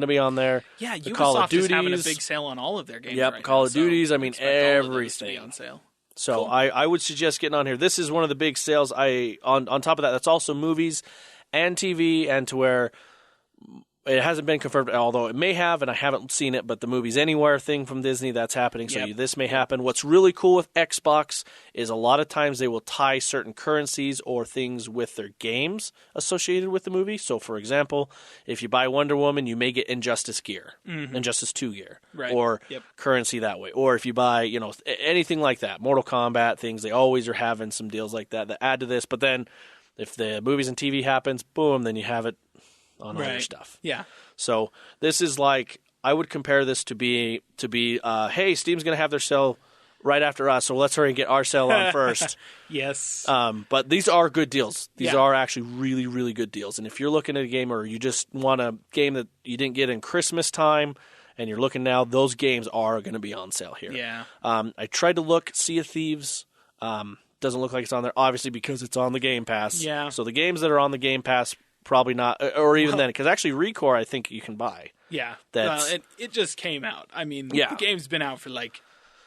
to be on there. Yeah, the Ubisoft Call of Duties, is having a big sale on all of their games. Yep, right Call now, of Duties. I mean, expect all of those to everything be on sale. So Cool. I would suggest getting on here. This is one of the big sales. On top of that, that's also movies and TV, and to where it hasn't been confirmed, although it may have, and I haven't seen it, but the Movies Anywhere thing from Disney, that's happening, so this may happen. What's really cool with Xbox is a lot of times they will tie certain currencies or things with their games associated with the movie. So, for example, if you buy Wonder Woman, you may get Injustice gear, Injustice 2 gear, or currency that way. Or if you buy, anything like that, Mortal Kombat things, they always are having some deals like that add to this. But then if the movies and TV happens, boom, then you have it on other stuff. Yeah. So this is like, I would compare this to be hey, Steam's going to have their sale right after us, so let's hurry and get our sale on first. Yes. But these are good deals. These are actually really, really good deals. And if you're looking at a game or you just want a game that you didn't get in Christmas time and you're looking now, those games are going to be on sale here. Yeah. I tried to look, Sea of Thieves. Doesn't look like it's on there, obviously, because it's on the Game Pass. Yeah. So the games that are on the Game Pass, probably not, or even then, because actually Recore, I think you can buy. Yeah. That's, well, it just came out. I mean, the game's been out for like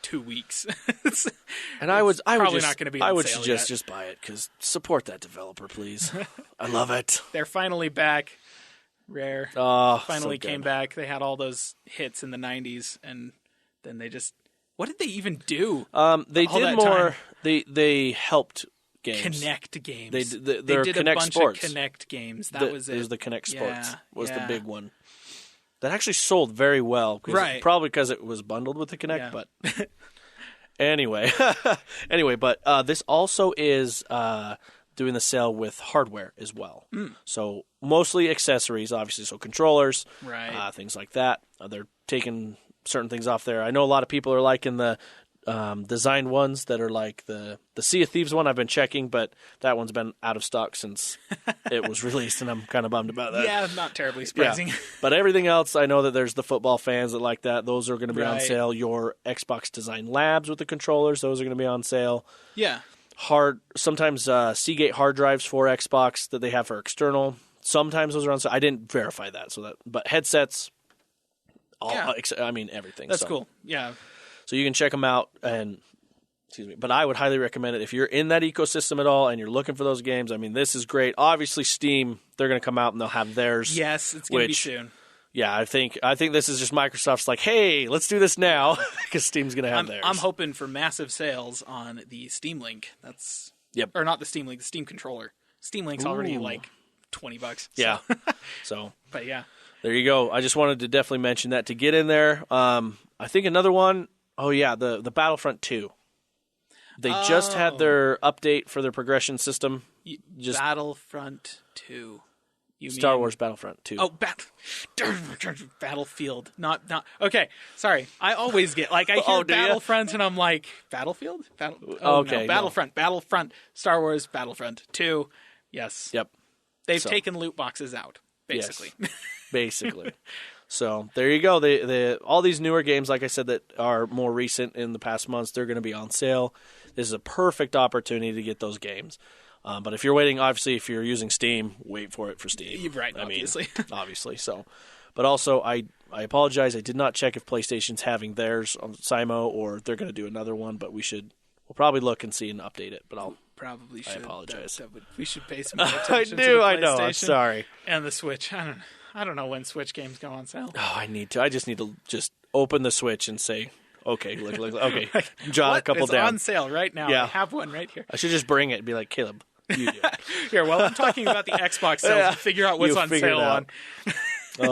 2 weeks. And I would not going to be on I would sale suggest yet. just buy it, because support that developer, please. I love it. They're finally back. Rare. Oh, Finally so good. came back. They had all those hits in the 90s, and then they just... What did they even do? They all did that more. time? They helped games. Connect games. They did Connect a bunch Sports. of Connect games. That was it. It was the Connect Sports was the yeah. big one. That actually sold very well. Right. Probably because it was bundled with the Connect, Yeah. but... Anyway, but this also is doing the sale with hardware as well. So mostly accessories, obviously, so controllers, Right. things like that. They're taking certain things off there. I know a lot of people are liking the designed ones that are like the Sea of Thieves one I've been checking, but that one's been out of stock since it was released, and I'm kind of bummed about that. Yeah, not terribly surprising. Yeah. But everything else, I know that there's the football fans that like that. Those are going to be on Right. sale. Your Xbox Design Labs with the controllers, those are going to be on sale. Yeah. Sometimes Seagate hard drives for Xbox that they have for external. Sometimes those are on sale. I didn't verify that, but headsets, everything. That's So- cool. Yeah. So you can check them out, and but I would highly recommend it if you're in that ecosystem at all and you're looking for those games. I mean, this is great. Obviously, Steam, they're going to come out and they'll have theirs. Yes, it's going to be which- soon. Yeah, I think this is just Microsoft's like, hey, let's do this now because Steam's going to have theirs. I'm hoping for massive sales on the Steam Link. That's or not the Steam Link, the Steam controller. Steam Link's already like $20. So. Yeah. So, But yeah. there you go. I just wanted to definitely mention that to get in there. I think another one, the Battlefront 2. They just had their update for their progression system. Just Battlefront 2. You Star mean... Wars Battlefront 2. Oh, Battlefield. Not. Okay, sorry. I always get I hear do ya? Battlefront and I'm like Battlefield. Okay, no, Battlefront. Star Wars Battlefront 2. Yes. Yep. They've taken loot boxes out, basically. Yes. Basically. So there you go. All these newer games, like I said, that are more recent in the past months, they're going to be on sale. This is a perfect opportunity to get those games. But if you're waiting, obviously, if you're using Steam, wait for it for Steam. You're right, obviously. Obviously. So, but also, I apologize. I did not check if PlayStation's having theirs on Simo or they're going to do another one. But we'll probably look and see and update it. But probably should. I apologize. We should pay some more attention to the I PlayStation know. I'm sorry. And the Switch. I don't know when Switch games go on sale. Oh, I need to. I just need to just open the Switch and say, okay, look, okay, jot a couple it's down. On sale right now. Yeah. I have one right here. I should just bring it and be like, Caleb, you do it. Here, while I'm talking about the Xbox sales, Yeah. figure out what's You on figure it sale out. on.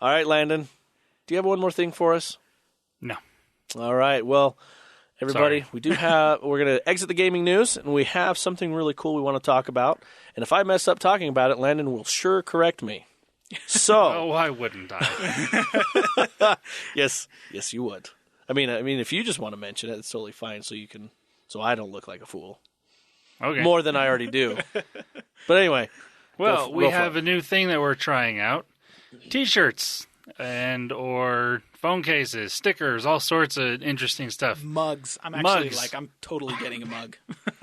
All right, Landon, do you have one more thing for us? No. All right, well, everybody, Sorry. we're going to exit the gaming news, and we have something really cool we want to talk about. And if I mess up talking about it, Landon will sure correct me. So, Oh, why wouldn't I? yes, you would. I mean, if you just want to mention it, it's totally fine. So I don't look like a fool Okay. more than I already do. But anyway, Well, we go for have it. a new thing that we're trying out. T-shirts or phone cases, stickers, all sorts of interesting stuff. Mugs. I'm actually Mugs. I'm totally getting a mug.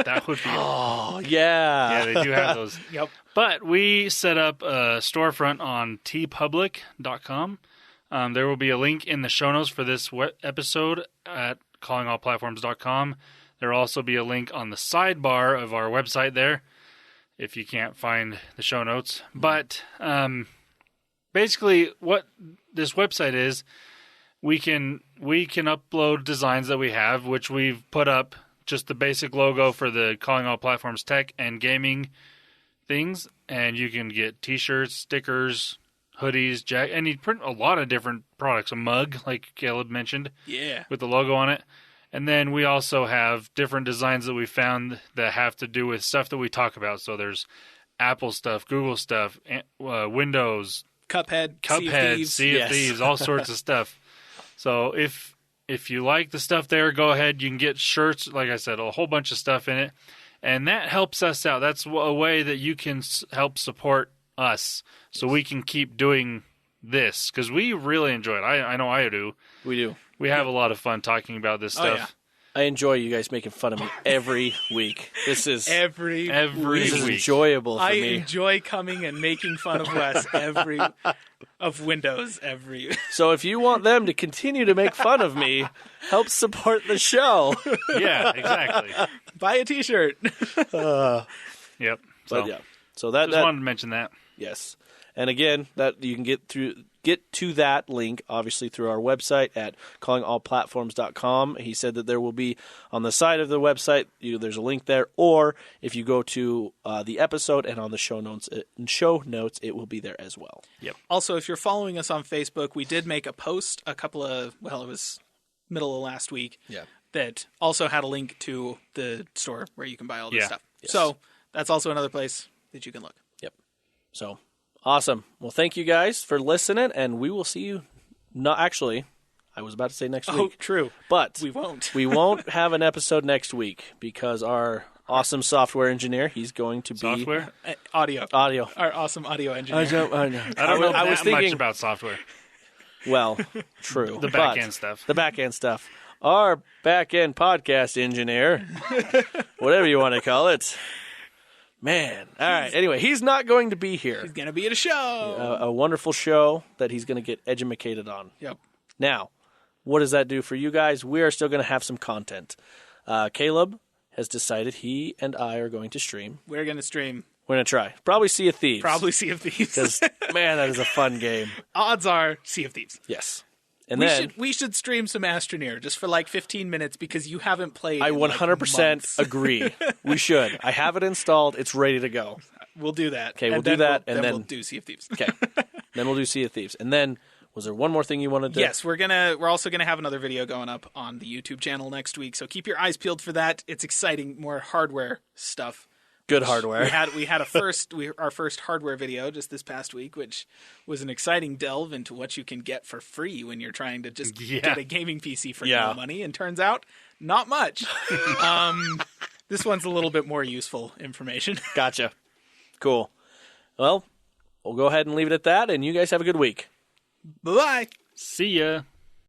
That would be oh yeah, Yeah, they do have those. Yep. But we set up a storefront on tpublic.com. There will be a link in the show notes for this episode at callingallplatforms.com. There will also be a link on the sidebar of our website there if you can't find the show notes. But basically what this website is, we can upload designs that we have, which we've put up just the basic logo for the Calling All Platforms tech and gaming things, and you can get t-shirts, stickers, hoodies, and you print a lot of different products. A mug, like Caleb mentioned, Yeah. with the logo on it. And then we also have different designs that we found that have to do with stuff that we talk about. So there's Apple stuff, Google stuff, Windows, Cuphead, Sea of Thieves, all sorts of stuff. So if you like the stuff there, go ahead. You can get shirts, like I said, a whole bunch of stuff in it. And that helps us out. That's a way that you can help support us so we can keep doing this. Because we really enjoy it. I know I do. we do. We have a lot of fun talking about this stuff. yeah. I enjoy you guys making fun of me every week. This is Every this is week. enjoyable for I me. enjoy coming and making fun of Wes of Windows every. So if you want them to continue to make fun of me, help support the show. Yeah, exactly. Buy a T-shirt. Yep. But yeah, so that Just wanted to mention that. yes, and again, that you can get to that link obviously through our website at callingallplatforms.com. He said that there will be on the side of the website. There's a link there, or if you go to the episode and on the show notes, it will be there as well. Yep. Also, if you're following us on Facebook, we did make a post it was middle of last week. Yeah. That also had a link to the store where you can buy all this Yeah. stuff. Yes. So that's also another place that you can look. Yep. So awesome. Well, thank you guys for listening, and we will see you. Not actually, I was about to say next Oh, week, true. but We won't. we won't have an episode next week because our awesome software engineer, he's going to be Software? Audio. audio. Our awesome audio engineer. I know. I don't know I was that thinking, much about software. well, true. The back end stuff. The back end stuff. Our back end podcast engineer, whatever you want to call it. Man. All right. Anyway, he's not going to be here. He's going to be at a show. A wonderful show that he's going to get edumacated on. Yep. Now, what does that do for you guys? We are still going to have some content. Caleb has decided he and I are going to stream. We're going to stream. We're going to try. Probably Sea of Thieves. Probably Sea of Thieves. Because, man, that is a fun game. Odds are Sea of Thieves. Yes. And then We should stream some Astroneer just for like 15 minutes because you haven't played. I in, like, 100% months. agree. We should. I have it installed. It's ready to go. We'll do that. Okay, And we'll do then that, We'll, and then then- we'll do Sea of Thieves. Okay. Then we'll do Sea of Thieves. And then, was there one more thing you wanted to? Yes, we're also gonna have another video going up on the YouTube channel next week. So keep your eyes peeled for that. It's exciting, more hardware stuff. Good hardware. We had our first hardware video just this past week, which was an exciting delve into what you can get for free when you're trying to just Yeah. get a gaming PC for Yeah. no money. And turns out, not much. This one's a little bit more useful information. Gotcha. Cool. Well, we'll go ahead and leave it at that, and you guys have a good week. Bye-bye. See ya.